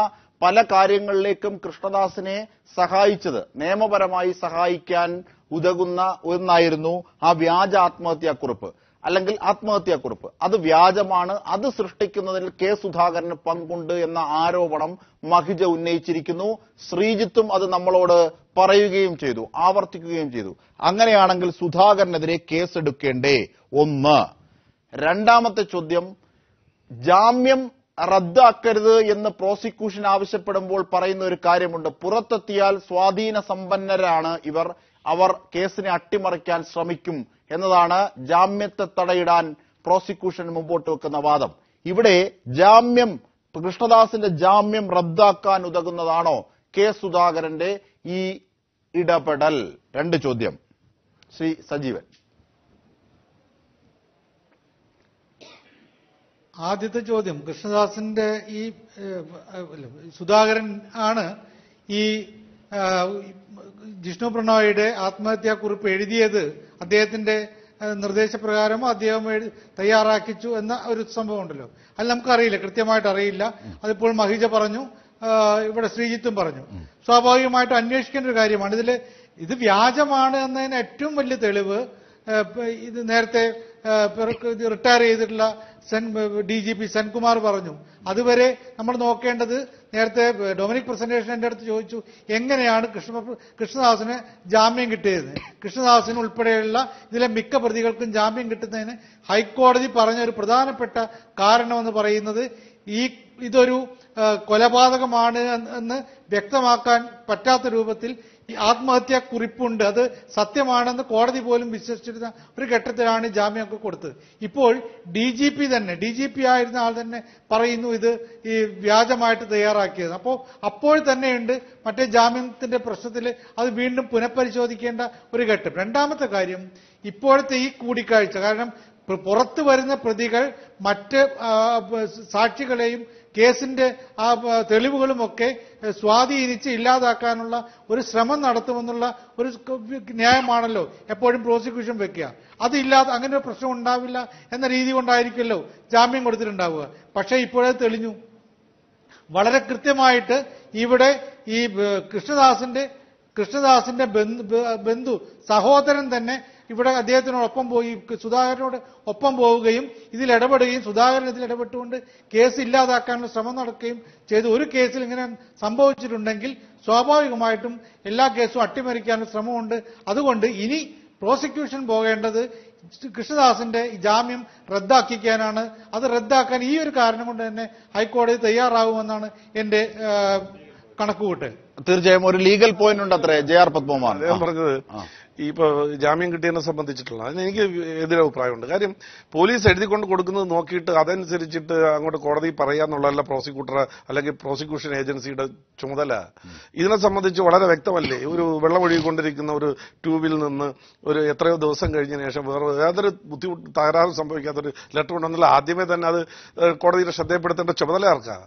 പല കാര്യങ്ങളിലേക്കും കൃഷ്ണദാസിനെ സഹായിച്ചത്, നിയമപരമായി സഹായിക്കാൻ ഉതകുന്ന ഒന്നായിരുന്നു ആ വ്യാജ ആത്മഹത്യാക്കുറിപ്പ്. അല്ലെങ്കിൽ ആത്മഹത്യാക്കുറിപ്പ് അത് വ്യാജമാണ്, അത് സൃഷ്ടിക്കുന്നതിൽ കെ സുധാകരന് പങ്കുണ്ട് എന്ന ആരോപണം മഹിജ ഉന്നയിച്ചിരിക്കുന്നു. ശ്രീജിത്തും അത് നമ്മളോട് പറയുകയും ചെയ്തു, ആവർത്തിക്കുകയും ചെയ്തു. അങ്ങനെയാണെങ്കിൽ സുധാകരനെതിരെ കേസെടുക്കേണ്ടേ? ഒന്ന്. രണ്ടാമത്തെ ചോദ്യം, ജാമ്യം റദ്ദാക്കരുത് എന്ന് പ്രോസിക്യൂഷൻ ആവശ്യപ്പെടുമ്പോൾ പറയുന്ന ഒരു കാര്യമുണ്ട്. പുറത്തെത്തിയാൽ സ്വാധീന സമ്പന്നരാണ് ഇവർ, അവർ കേസിനെ അട്ടിമറിക്കാൻ ശ്രമിക്കും എന്നതാണ് ജാമ്യത്തെ തടയിടാൻ പ്രോസിക്യൂഷൻ മുമ്പോട്ട് വെക്കുന്ന വാദം. ഇവിടെ ജാമ്യം, കൃഷ്ണദാസിന്റെ ജാമ്യം റദ്ദാക്കാൻ ഉതകുന്നതാണോ കെ സുധാകരന്റെ ഈ ഇടപെടൽ? രണ്ട് ചോദ്യം. ശ്രീ സജീവൻ. ആദ്യത്തെ ചോദ്യം, കൃഷ്ണദാസിന്റെ ഈ സുധാകരൻ ആണ് ഈ ജിഷ്ണു പ്രണോയിയുടെ ആത്മഹത്യാക്കുറിപ്പ് എഴുതിയത്, അദ്ദേഹത്തിന്റെ നിർദ്ദേശപ്രകാരമോ അദ്ദേഹം തയ്യാറാക്കിച്ചു എന്ന ഒരു സംഭവം ഉണ്ടല്ലോ. അത് നമുക്കറിയില്ല, കൃത്യമായിട്ട് അറിയില്ല. അതിപ്പോൾ മഹിജ പറഞ്ഞു, ഇവിടെ ശ്രീജിത്തും പറഞ്ഞു. സ്വാഭാവികമായിട്ടും അന്വേഷിക്കേണ്ട ഒരു കാര്യമാണ്. ഇത് വ്യാജമാണ് എന്നതിന് ഏറ്റവും വലിയ തെളിവ് ഇത് നേരത്തെ റിട്ടയർ ചെയ്തിട്ടുള്ള DGP സെൻകുമാർ പറഞ്ഞു. അതുവരെ നമ്മൾ നോക്കേണ്ടത്, നേരത്തെ ഡൊമിനിക് പ്രസന്റേഷൻ എന്റെ അടുത്ത് ചോദിച്ചു എങ്ങനെയാണ് കൃഷ്ണദാസിന് ജാമ്യം കിട്ടിയത്. കൃഷ്ണദാസിന് ഉൾപ്പെടെയുള്ള ഇതിലെ മിക്ക പ്രതികൾക്കും ജാമ്യം കിട്ടുന്നതിന് ഹൈക്കോടതി പറഞ്ഞ ഒരു പ്രധാനപ്പെട്ട കാരണമെന്ന് പറയുന്നത് ഇതൊരു കൊലപാതകമാണ് എന്ന് വ്യക്തമാക്കാൻ പറ്റാത്ത രൂപത്തിൽ ഈ ആത്മഹത്യാ കുറിപ്പുണ്ട്, അത് സത്യമാണെന്ന് കോടതി പോലും വിശ്വസിച്ചിരുന്ന ഒരു ഘട്ടത്തിലാണ് ജാമ്യമൊക്കെ കൊടുത്തത്. ഇപ്പോൾ DGP ആയിരുന്ന ആൾ തന്നെ പറയുന്നു ഇത് ഈ വ്യാജമായിട്ട് തയ്യാറാക്കിയത്. അപ്പോൾ തന്നെയുണ്ട് മറ്റേ ജാമ്യത്തിന്റെ പ്രശ്നത്തിൽ അത് വീണ്ടും പുനഃപരിശോധിക്കേണ്ട ഒരു ഘട്ടം. രണ്ടാമത്തെ കാര്യം, ഇപ്പോഴത്തെ ഈ കൂടിക്കാഴ്ച, കാരണം പുറത്തു വരുന്ന പ്രതികൾ മറ്റ് സാക്ഷികളെയും കേസിന്റെ ആ തെളിവുകളുമൊക്കെ സ്വാധീനിച്ച് ഇല്ലാതാക്കാനുള്ള ഒരു ശ്രമം നടത്തുമെന്നുള്ള ഒരു ന്യായമാണല്ലോ എപ്പോഴും പ്രോസിക്യൂഷൻ വെക്കുക. അതില്ലാതെ അങ്ങനെ ഒരു പ്രശ്നം ഉണ്ടാവില്ല എന്ന രീതി കൊണ്ടായിരിക്കുമല്ലോ ജാമ്യം കൊടുത്തിട്ടുണ്ടാവുക. പക്ഷേ ഇപ്പോഴത് തെളിഞ്ഞു. വളരെ കൃത്യമായിട്ട് ഇവിടെ ഈ കൃഷ്ണദാസിന്റെ ബന്ധു സഹോദരൻ തന്നെ ഇവിടെ അദ്ദേഹത്തിനോടൊപ്പം പോയി, സുധാകരനോട് ഒപ്പം പോവുകയും ഇതിൽ ഇടപെടുകയും സുധാകരൻ ഇതിൽ ഇടപെട്ടുകൊണ്ട് കേസ് ഇല്ലാതാക്കാനുള്ള ശ്രമം നടക്കുകയും ചെയ്തു. ഒരു കേസിൽ ഇങ്ങനെ സംഭവിച്ചിട്ടുണ്ടെങ്കിൽ സ്വാഭാവികമായിട്ടും എല്ലാ കേസും അട്ടിമറിക്കാനുള്ള ശ്രമമുണ്ട്. അതുകൊണ്ട് ഇനി പ്രോസിക്യൂഷൻ പോകേണ്ടത് കൃഷ്ണദാസിന്റെ ജാമ്യം റദ്ദാക്കിക്കാനാണ്. അത് റദ്ദാക്കാൻ ഈ ഒരു കാരണം കൊണ്ട് തന്നെ ഹൈക്കോടതി തയ്യാറാവുമെന്നാണ് എന്റെ കണക്കുകൂട്ടൽ. തീർച്ചയായും ഒരു ലീഗൽ പോയിന്റ് ഉണ്ട് അത്രേ JR പത്മകുമാർ പറഞ്ഞത്. ഇപ്പൊ ജാമ്യം കിട്ടിയതിനെ സംബന്ധിച്ചിട്ടുള്ള അതിന് എനിക്ക് എതിരഭിപ്രായമുണ്ട്. കാര്യം പോലീസ് എഴുതിക്കൊണ്ട് കൊടുക്കുന്നത് നോക്കിയിട്ട് അതനുസരിച്ചിട്ട് അങ്ങോട്ട് കോടതി പറയാന്നുള്ളതല്ല പ്രോസിക്യൂട്ടർ അല്ലെങ്കിൽ പ്രോസിക്യൂഷൻ ഏജൻസിയുടെ ചുമതല. ഇതിനെ സംബന്ധിച്ച് വളരെ വ്യക്തമല്ലേ. ഒരു വെള്ളമൊഴുകിക്കൊണ്ടിരിക്കുന്ന ഒരു ട്യൂബിൽ നിന്ന് ഒരു എത്രയോ ദിവസം കഴിഞ്ഞതിന് ശേഷം വേറെ യാതൊരു ബുദ്ധിമുട്ട് തകരാറും സംഭവിക്കാത്തൊരു ലെറ്റർ ഉണ്ടെന്നുള്ള ആദ്യമേ തന്നെ അത് കോടതിയുടെ ശ്രദ്ധയപ്പെടുത്തേണ്ട ചുമതല ആർക്കാ?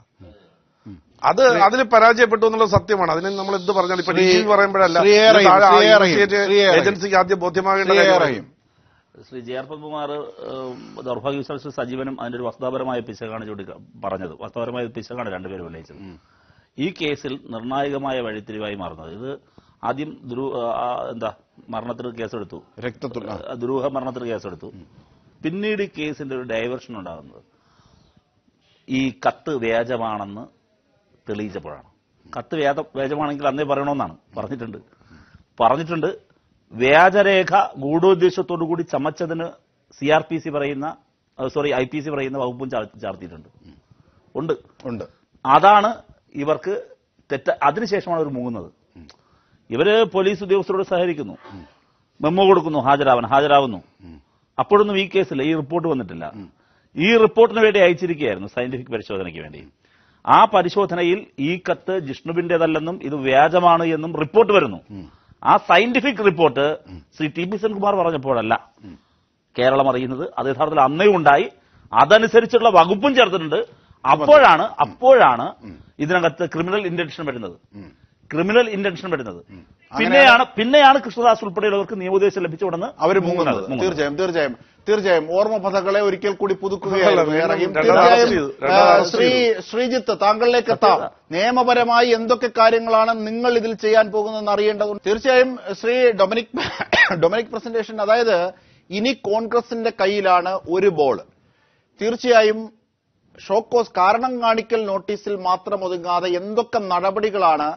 അതിൽ പരാജയപ്പെട്ടു എന്നുള്ളത് സത്യമാണ്. അതിന് നമ്മൾ എന്ത് പറഞ്ഞാൽ ഇപ്പൊ ഡീൽ പറയുമ്പോഴല്ല, ഏജൻസിക്ക് ആദ്യം ബോധ്യമാകേണ്ട കാര്യം. ശ്രീ JR പത്മകുമാർ ദൗർഭാഗ്യവശാൽ ശ്രീ സജീവനും അതിന്റെ ഒരു വസ്തുതാപരമായ പിശകാണ് പറഞ്ഞത്. വസ്തുതാപരമായ പിശകാണ് രണ്ടുപേരും ഉന്നയിച്ചത്. ഈ കേസിൽ നിർണായകമായ വഴിത്തിരിവായി മാറുന്നത്, ഇത് ആദ്യം മരണത്തിന് കേസെടുത്തു, ദുരൂഹ മരണത്തിന് കേസെടുത്തു. പിന്നീട് ഈ കേസിന്റെ ഒരു ഡൈവേർഷൻ ഉണ്ടാകുന്നത് ഈ കത്ത് വ്യാജമാണെന്ന് തെളിയിച്ചപ്പോഴാണ്. കത്ത് വ്യാജമാണെങ്കിൽ അന്നേ പറയണമെന്നാണ് പറഞ്ഞിട്ടുണ്ട്. വ്യാജരേഖ ഗൂഢോദ്ദേശത്തോടു കൂടി ചമച്ചതിന് IPC പറയുന്ന വകുപ്പും ചാർത്തിയിട്ടുണ്ട്. ഉണ്ട്. അതാണ് ഇവർക്ക് അതിനുശേഷമാണ് അവർ മുങ്ങുന്നത്. ഇവര് പോലീസ് ഉദ്യോഗസ്ഥരോട് സഹകരിക്കുന്നു, മെമ്മോ കൊടുക്കുന്നു, ഹാജരാവുന്നു. അപ്പോഴൊന്നും ഈ കേസിൽ ഈ റിപ്പോർട്ട് വന്നിട്ടില്ല. ഈ റിപ്പോർട്ടിന് വേണ്ടി അയച്ചിരിക്കുകയായിരുന്നു സയന്റിഫിക് പരിശോധനയ്ക്ക് വേണ്ടി. ആ പരിശോധനയിൽ ഈ കത്ത് ജിഷ്ണുവിന്റേതല്ലെന്നും ഇത് വ്യാജമാണ് എന്നും റിപ്പോർട്ട് വരുന്നു. ആ scientific report Shri TP Senkumar പറഞ്ഞപ്പോഴല്ല കേരളം അറിയുന്നത്. അത് യഥാർത്ഥത്തിൽ അന്നേ ഉണ്ടായി. അതനുസരിച്ചുള്ള വകുപ്പും ചേർത്തിട്ടുണ്ട്. അപ്പോഴാണ് ഇതിനകത്ത് ക്രിമിനൽ ഇന്റൻഷൻ വരുന്നത്. പിന്നെയാണ് കൃഷ്ണദാസ് ഉൾപ്പെടെയുള്ളവർക്ക് നിയമോപദേശം ലഭിച്ചുകൊണ്ടെന്ന് അവർ മുങ്ങുന്നത്. തീർച്ചയായും ഓർമ്മപഥകളെ ഒരിക്കൽ കൂടി പുതുക്കുകയായിരുന്നു. ശ്രീജിത്ത്, താങ്കളിലേക്ക് എത്താം. നിയമപരമായി എന്തൊക്കെ കാര്യങ്ങളാണ് നിങ്ങൾ ഇതിൽ ചെയ്യാൻ പോകുന്നതെന്ന് അറിയേണ്ടതുണ്ട്. തീർച്ചയായും ശ്രീ ഡൊമിനിക് പ്രസന്റേഷൻ, അതായത് ഇനി കോൺഗ്രസിന്റെ കയ്യിലാണ് ഒരു ബോൾ. തീർച്ചയായും ഷോക്കോസ് കാരണം കാണിക്കൽ നോട്ടീസിൽ മാത്രം ഒതുങ്ങാതെ എന്തൊക്കെ നടപടികളാണ്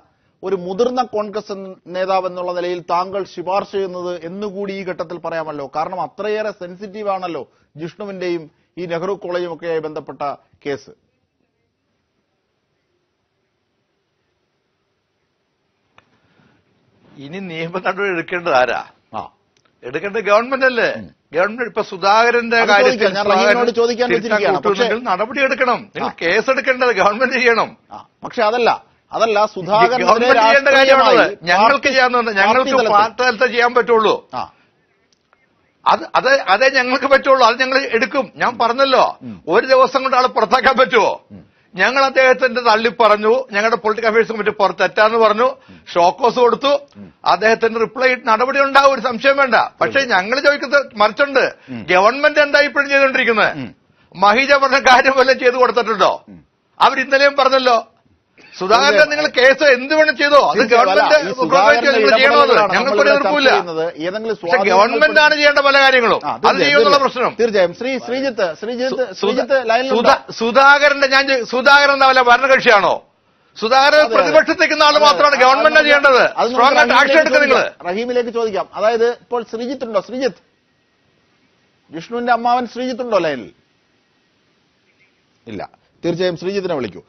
ഒരു മുതിർന്ന കോൺഗ്രസ് നേതാവ് എന്നുള്ള നിലയിൽ താങ്കൾ ശുപാർശ ചെയ്യുന്നത് എന്നുകൂടി ഈ ഘട്ടത്തിൽ പറയാമല്ലോ. കാരണം അത്രയേറെ സെൻസിറ്റീവ് ആണല്ലോ ജിഷ്ണുവിന്റെയും ഈ നെഹ്റു കോളേജും ഒക്കെയായി ബന്ധപ്പെട്ട കേസ്. ഇനി നിയമ നടപടി എടുക്കേണ്ടത് ആരാ? എടുക്കേണ്ടത് ഗവൺമെന്റ് അല്ലേ? ഗവൺമെന്റ് ഇപ്പൊ സുധാകരന്റെ കാര്യത്തിൽ നടപടി എടുക്കണം. നിങ്ങൾ കേസെടുക്കേണ്ടത് ഗവൺമെന്റ് ചെയ്യണം. പക്ഷെ അതല്ല സുധാകരൻ ഗവൺമെന്റ് ചെയ്യേണ്ട കാര്യമാണത്. ഞങ്ങൾക്ക് ചെയ്യാവുന്ന ഞങ്ങൾക്ക് പാർട്ടിയിലത്തെ ചെയ്യാൻ പറ്റുള്ളൂ. അതേ ഞങ്ങൾക്ക് പറ്റുള്ളൂ. അത് ഞങ്ങൾ എടുക്കും. ഞാൻ പറഞ്ഞല്ലോ, ഒരു ദിവസം കൊണ്ട് ആളെ പുറത്താക്കാൻ പറ്റുമോ? ഞങ്ങൾ അദ്ദേഹത്തിന്റെ തള്ളി പറഞ്ഞു, ഞങ്ങളുടെ പൊളിറ്റിക്കൽ അഫയേഴ്സ് കമ്മിറ്റി തെറ്റാന്ന് പറഞ്ഞു, ഷോക്കോസ് കൊടുത്തു. അദ്ദേഹത്തിന്റെ റിപ്ലൈ നടപടി ഉണ്ടാവും, ഒരു സംശയം വേണ്ട. പക്ഷെ ഞങ്ങൾ ചോദിക്കുന്നത് മറിച്ചുണ്ട്. ഗവൺമെന്റ് എന്താ ഇപ്പോഴും ചെയ്തുകൊണ്ടിരിക്കുന്നത്? മഹിജ പറഞ്ഞ കാര്യം വല്ലതും ചെയ്തു കൊടുത്തിട്ടുണ്ടോ? അവർ ഇന്നലെയും പറഞ്ഞല്ലോ, സുധാകരൻ നിങ്ങൾ കേസ് എന്ത് വേണം ചെയ്തോ, അത് ഗവൺമെന്റ് ചെയ്യണോ? ഞങ്ങൾക്ക് എതിർപ്പില്ല. പക്ഷെ ഗവൺമെന്റ് ആണ് ചെയ്യേണ്ട പല കാര്യങ്ങളും. അത് ചെയ്യുന്നുള്ള പ്രശ്നം. തീർച്ചയായും സുധാകരന്റെ സുധാകരൻ എന്താ വല്ല ഭരണകക്ഷിയാണോ? സുധാകരൻ പ്രതിപക്ഷത്തേക്കുന്ന ആള് മാത്രമാണ് ഗവൺമെന്റ് ചെയ്യേണ്ടത്. സ്ട്രോങ് ആയിട്ട് ആക്ഷൻ എടുക്കുക. നിങ്ങൾ റഹീമിലേക്ക് ചോദിക്കാം. അതായത് ഇപ്പോൾ ശ്രീജിത്ത് ഉണ്ടോ? ശ്രീജിത്ത്, ജിഷ്ണുവിന്റെ അമ്മാവൻ ശ്രീജിത്ത് ഉണ്ടോ ലൈനിൽ? ഇല്ല. തീർച്ചയായും ശ്രീജിത്തിനെ വിളിക്കൂ.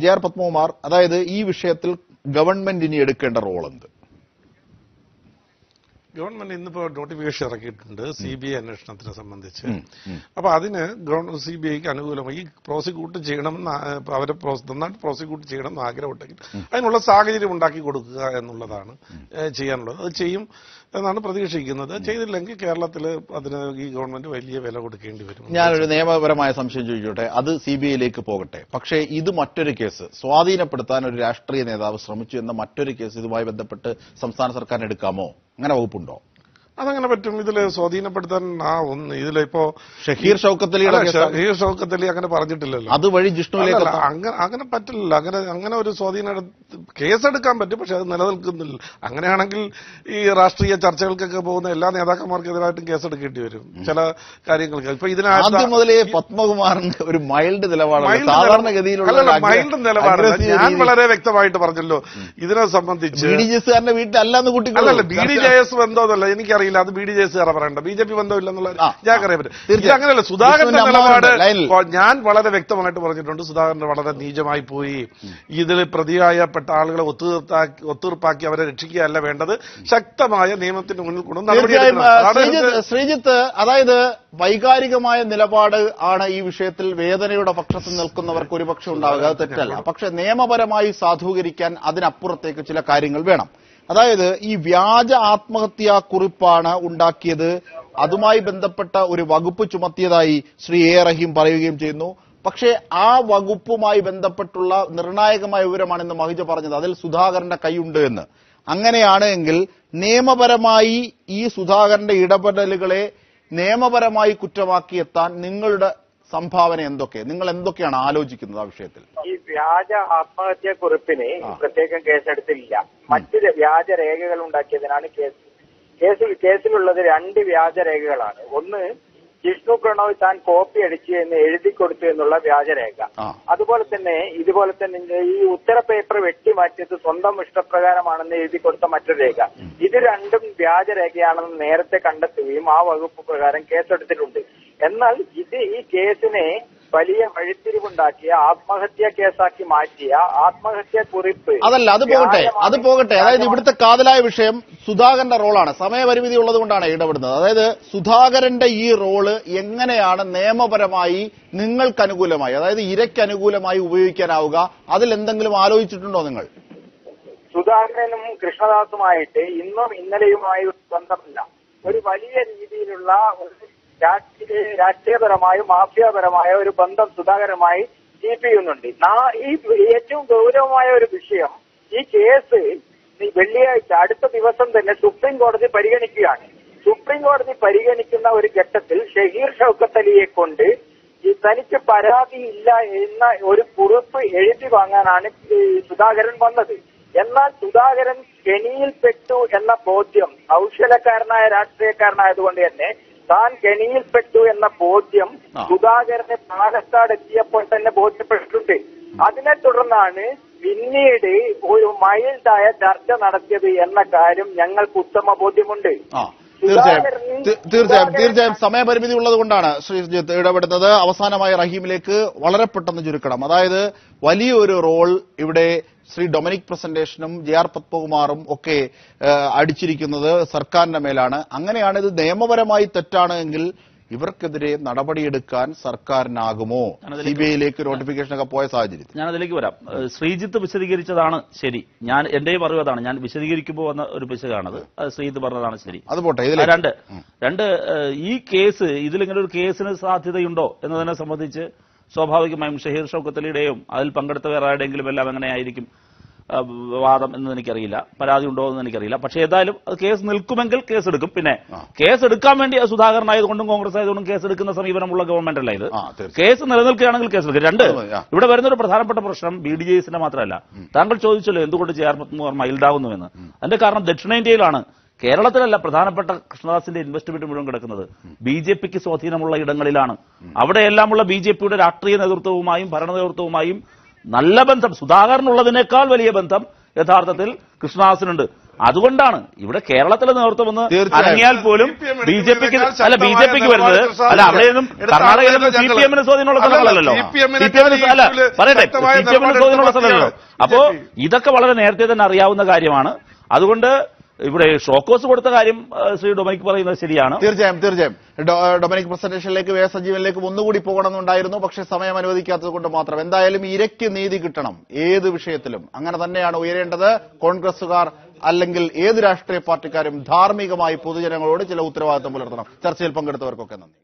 ജെ ആർ പത്മകുമാർ, അതായത് ഈ വിഷയത്തിൽ ഗവൺമെന്റ് ഇനി എടുക്കേണ്ട റോൾ എന്ത്? ഗവൺമെന്റ് ഇന്നിപ്പോ നോട്ടിഫിക്കേഷൻ ഇറക്കിയിട്ടുണ്ട് CBI അന്വേഷണത്തിനെ സംബന്ധിച്ച്. അപ്പൊ അതിന് CBIക്ക് അനുകൂലമായി പ്രോസിക്യൂട്ട് ചെയ്യണമെന്ന് അവരെ നന്നായിട്ട് പ്രോസിക്യൂട്ട് ചെയ്യണമെന്ന് ആഗ്രഹമുണ്ടെങ്കിൽ അതിനുള്ള സാഹചര്യം ഉണ്ടാക്കി കൊടുക്കുക എന്നുള്ളതാണ് ചെയ്യാനുള്ളത്. അത് ചെയ്യും എന്നാണ് പ്രതീക്ഷിക്കുന്നത്. ചെയ്തില്ലെങ്കിൽ കേരളത്തിൽ അതിന് ഈ ഗവൺമെന്റ് വലിയ വില കൊടുക്കേണ്ടി വരും. ഞാനൊരു നിയമപരമായ സംശയം ചോദിച്ചോട്ടെ. അത് CBIയിലേക്ക് പോകട്ടെ. പക്ഷേ ഇത് മറ്റൊരു കേസ്, സ്വാധീനപ്പെടുത്താൻ ഒരു രാഷ്ട്രീയ നേതാവ് ശ്രമിച്ചു എന്ന മറ്റൊരു കേസ് ഇതുമായി ബന്ധപ്പെട്ട് സംസ്ഥാന സർക്കാരിന് എടുക്കാമോ? അങ്ങനെ വകുപ്പുണ്ടോ? അതങ്ങനെ പറ്റും. ഇതില് സ്വാധീനപ്പെടുത്താൻ ഇതിലിപ്പോ ഷഹീർ ഷൗക്കത്ത് അലി അങ്ങനെ പറഞ്ഞിട്ടില്ലല്ലോ. അതുവഴി ജിഷ്ണുവിലേക്ക് അങ്ങനെ പറ്റില്ല. അങ്ങനെ ഒരു സ്വാധീനം കേസെടുക്കാൻ പറ്റും. പക്ഷെ അത് നിലനിൽക്കുന്നില്ല. അങ്ങനെയാണെങ്കിൽ ഈ രാഷ്ട്രീയ ചർച്ചകൾക്കൊക്കെ പോകുന്ന എല്ലാ നേതാക്കന്മാർക്കെതിരായിട്ടും കേസെടുക്കേണ്ടി വരും ചില കാര്യങ്ങൾക്ക്. ഇപ്പൊ ആദ്യം മുതലേ പത്മകുമാറിന് ഒരു മൈൽഡ് നിലപാടാണ്, സാധാരണഗതിയിലുള്ള മൈൽഡ് നിലപാടാണ്. ഞാൻ വളരെ വ്യക്തമായിട്ട് പറഞ്ഞല്ലോ ഇതിനെ സംബന്ധിച്ച്. BDJS ബന്ധമല്ലെന്ന് കുട്ടികളല്ല, BDJS ബന്ധമൊന്നുമല്ല, എനിക്കറിയില്ല. അത് BDJS പറയണ്ട, BJP ബന്ധമില്ലെന്നുള്ള ഞാൻ അറിയാൻ പറ്റും. ഇത് അങ്ങനെയല്ല. സുധാകരന്റെ നിലപാട് ഞാൻ വളരെ വ്യക്തമായിട്ട് പറഞ്ഞിട്ടുണ്ട്. സുധാകരൻ വളരെ നീചമായി പോയി. ഇതിൽ പ്രതിയായപ്പെട്ട ആളുകളെ ഒത്തുതീർപ്പാക്കി അവരെ രക്ഷിക്കുകയല്ല വേണ്ടത്, ശക്തമായ നിയമത്തിന് മുന്നിൽ കൊണ്ടു നടപടിയെടുക്കണം. ശ്രീജിത്ത്, അതായത് വൈകാരികമായ നിലപാട് ആണ് ഈ വിഷയത്തിൽ വേദനയുടെ പക്ഷത്ത് നിൽക്കുന്നവർക്ക് ഒരുപക്ഷെ ഉണ്ടാവുക, അത് തെറ്റല്ല. പക്ഷെ നിയമപരമായി സാധൂകരിക്കാൻ അതിനപ്പുറത്തേക്ക് ചില കാര്യങ്ങൾ വേണം. അതായത് ഈ വ്യാജ ആത്മഹത്യാ കുറിപ്പാണ് ഉണ്ടാക്കിയത്, അതുമായി ബന്ധപ്പെട്ട ഒരു വകുപ്പ് ചുമത്തിയതായി ശ്രീ A. റഹീം പറയുകയും ചെയ്യുന്നു. പക്ഷേ ആ വകുപ്പുമായി ബന്ധപ്പെട്ടുള്ള നിർണായകമായ വിവരമാണ് ഇന്ന് മഹിജ പറഞ്ഞത്, അതിൽ സുധാകരന്റെ കൈയുണ്ട് എന്ന്. അങ്ങനെയാണ് എങ്കിൽ നിയമപരമായി ഈ സുധാകരന്റെ ഇടപെടലുകളെ നിയമപരമായി കുറ്റമാക്കി എത്താൻ നിങ്ങളുടെ സംഭാവന എന്തൊക്കെ, നിങ്ങൾ എന്തൊക്കെയാണ് ആലോചിക്കുന്നത് ആ വിഷയത്തിൽ? ഈ വ്യാജ ആത്മഹത്യാ കുറിപ്പിന് പ്രത്യേകം കേസെടുത്തില്ല. മറ്റ് വ്യാജ രേഖകൾ ഉണ്ടാക്കിയതിനാണ് കേസിലുള്ളത് 2 വ്യാജരേഖകളാണ്. ഒന്ന്, ജിഷ്ണു പ്രണോയ് താൻ കോപ്പി അടിച്ചു എന്ന് എഴുതി കൊടുത്തു എന്നുള്ള വ്യാജരേഖ. അതുപോലെ തന്നെ ഈ ഉത്തര പേപ്പർ വെട്ടിമാറ്റിയത് സ്വന്തം ഇഷ്ടപ്രകാരമാണെന്ന് എഴുതി കൊടുത്ത മറ്റൊരു രേഖ. ഇത് രണ്ടും വ്യാജരേഖയാണെന്ന് നേരത്തെ കണ്ടെത്തുകയും ആ വകുപ്പ് പ്രകാരം കേസെടുത്തിട്ടുണ്ട്. എന്നാൽ ഈ കേസിനെ വലിയ വഴിത്തിരിവുണ്ടാക്കിയ ആത്മഹത്യാ കേസാക്കി മാറ്റിയ ആത്മഹത്യാ കുറിപ്പ് അത് പോകട്ടെ. അതായത് ഇവിടുത്തെ കാതലായ വിഷയം സുധാകരന്റെ റോളാണ്. സമയപരിമിതി ഉള്ളതുകൊണ്ടാണ് ഇടപെടുന്നത്. അതായത് സുധാകരന്റെ ഈ റോള് എങ്ങനെയാണ് നിയമപരമായി നിങ്ങൾക്ക് അനുകൂലമായി, അതായത് ഇരയ്ക്ക് അനുകൂലമായി ഉപയോഗിക്കാനാവുക, അതിൽ എന്തെങ്കിലും ആലോചിച്ചിട്ടുണ്ടോ നിങ്ങൾ? സുധാകരനും കൃഷ്ണദാസുമായിട്ട് ഇന്നും ഇന്നലെയുമായി ബന്ധമില്ല. ഒരു വലിയ രീതിയിലുള്ള രാഷ്ട്രീയപരമായും മാഫിയാപരമായ ഒരു ബന്ധം സുധാകരമായി ചെയ്യുന്നുണ്ട്. ഈ ഏറ്റവും ഗൗരവമായ ഒരു വിഷയം, ഈ കേസ് വെള്ളിയാഴ്ച അടുത്ത ദിവസം തന്നെ സുപ്രീം കോടതി പരിഗണിക്കുകയാണ്. സുപ്രീം കോടതി പരിഗണിക്കുന്ന ഒരു ഘട്ടത്തിൽ ഷഹീർ ഷൗക്കത്ത് അലിയെ കൊണ്ട് തനിക്ക് പരാതിയില്ല എന്ന ഒരു കുറിപ്പ് എഴുതി വാങ്ങാനാണ് സുധാകരൻ വന്നത്. എന്നാൽ സുധാകരൻ കെണിയിൽപ്പെട്ടു എന്ന ബോധ്യം കൗശലക്കാരനായ രാഷ്ട്രീയക്കാരനായതുകൊണ്ട് തന്നെ താൻ കെണിയിൽപ്പെട്ടു എന്ന ബോധ്യം സുധാകരന് പാലക്കാട് എത്തിയപ്പോൾ തന്നെ ബോധ്യപ്പെട്ടിട്ടുണ്ട്. അതിനെ തുടർന്നാണ് പിന്നീട് ഒരു മൈൽഡായ ചർച്ച നടത്തിയത് എന്ന കാര്യം ഞങ്ങൾക്ക് ഉത്തമ ബോധ്യമുണ്ട്. തീർച്ചയായും സമയപരിമിതി ഉള്ളത് കൊണ്ടാണ് ശ്രീജിത്ത് ഇടപെടുന്നത്. അവസാനമായി റഹീമിലേക്ക് വളരെ പെട്ടെന്ന് ചുരുക്കണം. അതായത് വലിയൊരു റോൾ ഇവിടെ ശ്രീ ഡൊമിനിക് പ്രസന്റേഷനും JR പത്മകുമാറും ഒക്കെ അടിച്ചിരിക്കുന്നത് സർക്കാരിന്റെ മേലാണ്. അങ്ങനെയാണ് ഇത് നിയമപരമായി തെറ്റാണ് എങ്കിൽ ഇവർക്കെതിരെ നടപടിയെടുക്കാൻ സർക്കാരിനാകുമോ? CBIയിലേക്ക് നോട്ടിഫിക്കേഷനൊക്കെ പോയ സാഹചര്യത്തിൽ ഞാനതിലേക്ക് വരാം. ശ്രീജിത്ത് വിശദീകരിച്ചതാണ് ശരി. എന്റെയും അറിവ് അതാണ്. ഞാൻ വിശദീകരിക്കുമ്പോൾ വന്ന ഒരു പിശകാണത്. ശ്രീജിത്ത് പറഞ്ഞതാണ് ശരി. അത് പോട്ടെ. രണ്ട് ഈ കേസ് ഇതിലിങ്ങനെ ഒരു കേസിന് സാധ്യതയുണ്ടോ എന്നതിനെ സംബന്ധിച്ച് സ്വാഭാവികമായും ഷഹീർ ഷൗക്കത്ത് അലിയുടെയും അതിൽ പങ്കെടുത്ത വേറെ ആരുടെയെങ്കിലും എല്ലാം എങ്ങനെയായിരിക്കും വാദം എന്ന് എനിക്കറിയില്ല, പരാതി ഉണ്ടോ എന്ന് എനിക്കറിയില്ല. പക്ഷേ ഏതായാലും അത് കേസ് നിൽക്കുമെങ്കിൽ കേസ് എടുക്കും. പിന്നെ കേസ് എടുക്കാൻ വേണ്ടി സുധാകരനായതുകൊണ്ടും കോൺഗ്രസ് ആയതുകൊണ്ടും കേസ് എടുക്കുന്ന സമീപനമുള്ള ഗവൺമെന്റ് അല്ല ഇത്. കേസ് നിലനിൽക്കുകയാണെങ്കിൽ കേസ് എടുക്കും. ഇവിടെ വരുന്നൊരു പ്രധാനപ്പെട്ട പ്രശ്നം BDJSന്റെ മാത്രമല്ല. താങ്കൾ ചോദിച്ചല്ലോ എന്തുകൊണ്ട് JR പത്മകുമാർ മൈൽഡാകുന്നുവെന്ന്. അതിന്റെ കാരണം ദക്ഷിണേന്ത്യയിലാണ്, കേരളത്തിലല്ല പ്രധാനപ്പെട്ട കൃഷ്ണദാസിന്റെ ഇൻവെസ്റ്റ്മെന്റ് മുഴുവൻ കിടക്കുന്നത് BJPക്ക് സ്വാധീനമുള്ള ഇടങ്ങളിലാണ്. അവിടെയെല്ലാമുള്ള BJPയുടെ രാഷ്ട്രീയ നേതൃത്വവുമായും ഭരണ നേതൃത്വവുമായും നല്ല ബന്ധം, സുധാകരനുള്ളതിനേക്കാൾ വലിയ ബന്ധം യഥാർത്ഥത്തിൽ കൃഷ്ണദാസിനുണ്ട്. അതുകൊണ്ടാണ് ഇവിടെ കേരളത്തിലെ നേതൃത്വം ഒന്ന് അനങ്ങിയാൽ പോലും BJPക്ക് വരുന്നത് അല്ല. അവിടെയൊന്നും കർണാടകയിലൊന്നും CPMന് സ്വാധീനമുള്ള സ്ഥലങ്ങളല്ലല്ലോ. പറയട്ടെ, CPMന് സ്വാധീനമുള്ള സ്ഥലമല്ലോ. അപ്പോ ഇതൊക്കെ വളരെ നേരത്തെ തന്നെ അറിയാവുന്ന കാര്യമാണ്. അതുകൊണ്ട് ഇവിടെ ഷോക്കോസ് കൊടുത്ത കാര്യം ശ്രീ ഡൊമിനിക് പറയുന്നത് ശരിയാണ്. തീർച്ചയായും ഡൊമിനിക് പ്രസന്റേഷനിലേക്ക് സജീവനിലേക്ക് ഒന്നുകൂടി പോകണമെന്നുണ്ടായിരുന്നു. പക്ഷേ സമയം അനുവദിക്കാത്തത് കൊണ്ട് മാത്രം. എന്തായാലും ഇരയ്ക്ക് നീതി കിട്ടണം ഏത് വിഷയത്തിലും. അങ്ങനെ തന്നെയാണ് ഉയരേണ്ടത്. കോൺഗ്രസുകാർ അല്ലെങ്കിൽ ഏത് രാഷ്ട്രീയ പാർട്ടിക്കാരും ധാർമ്മികമായി പൊതുജനങ്ങളോട് ചില ഉത്തരവാദിത്തം പുലർത്തണം. ചർച്ചയിൽ പങ്കെടുത്തവർക്കൊക്കെ നന്ദി.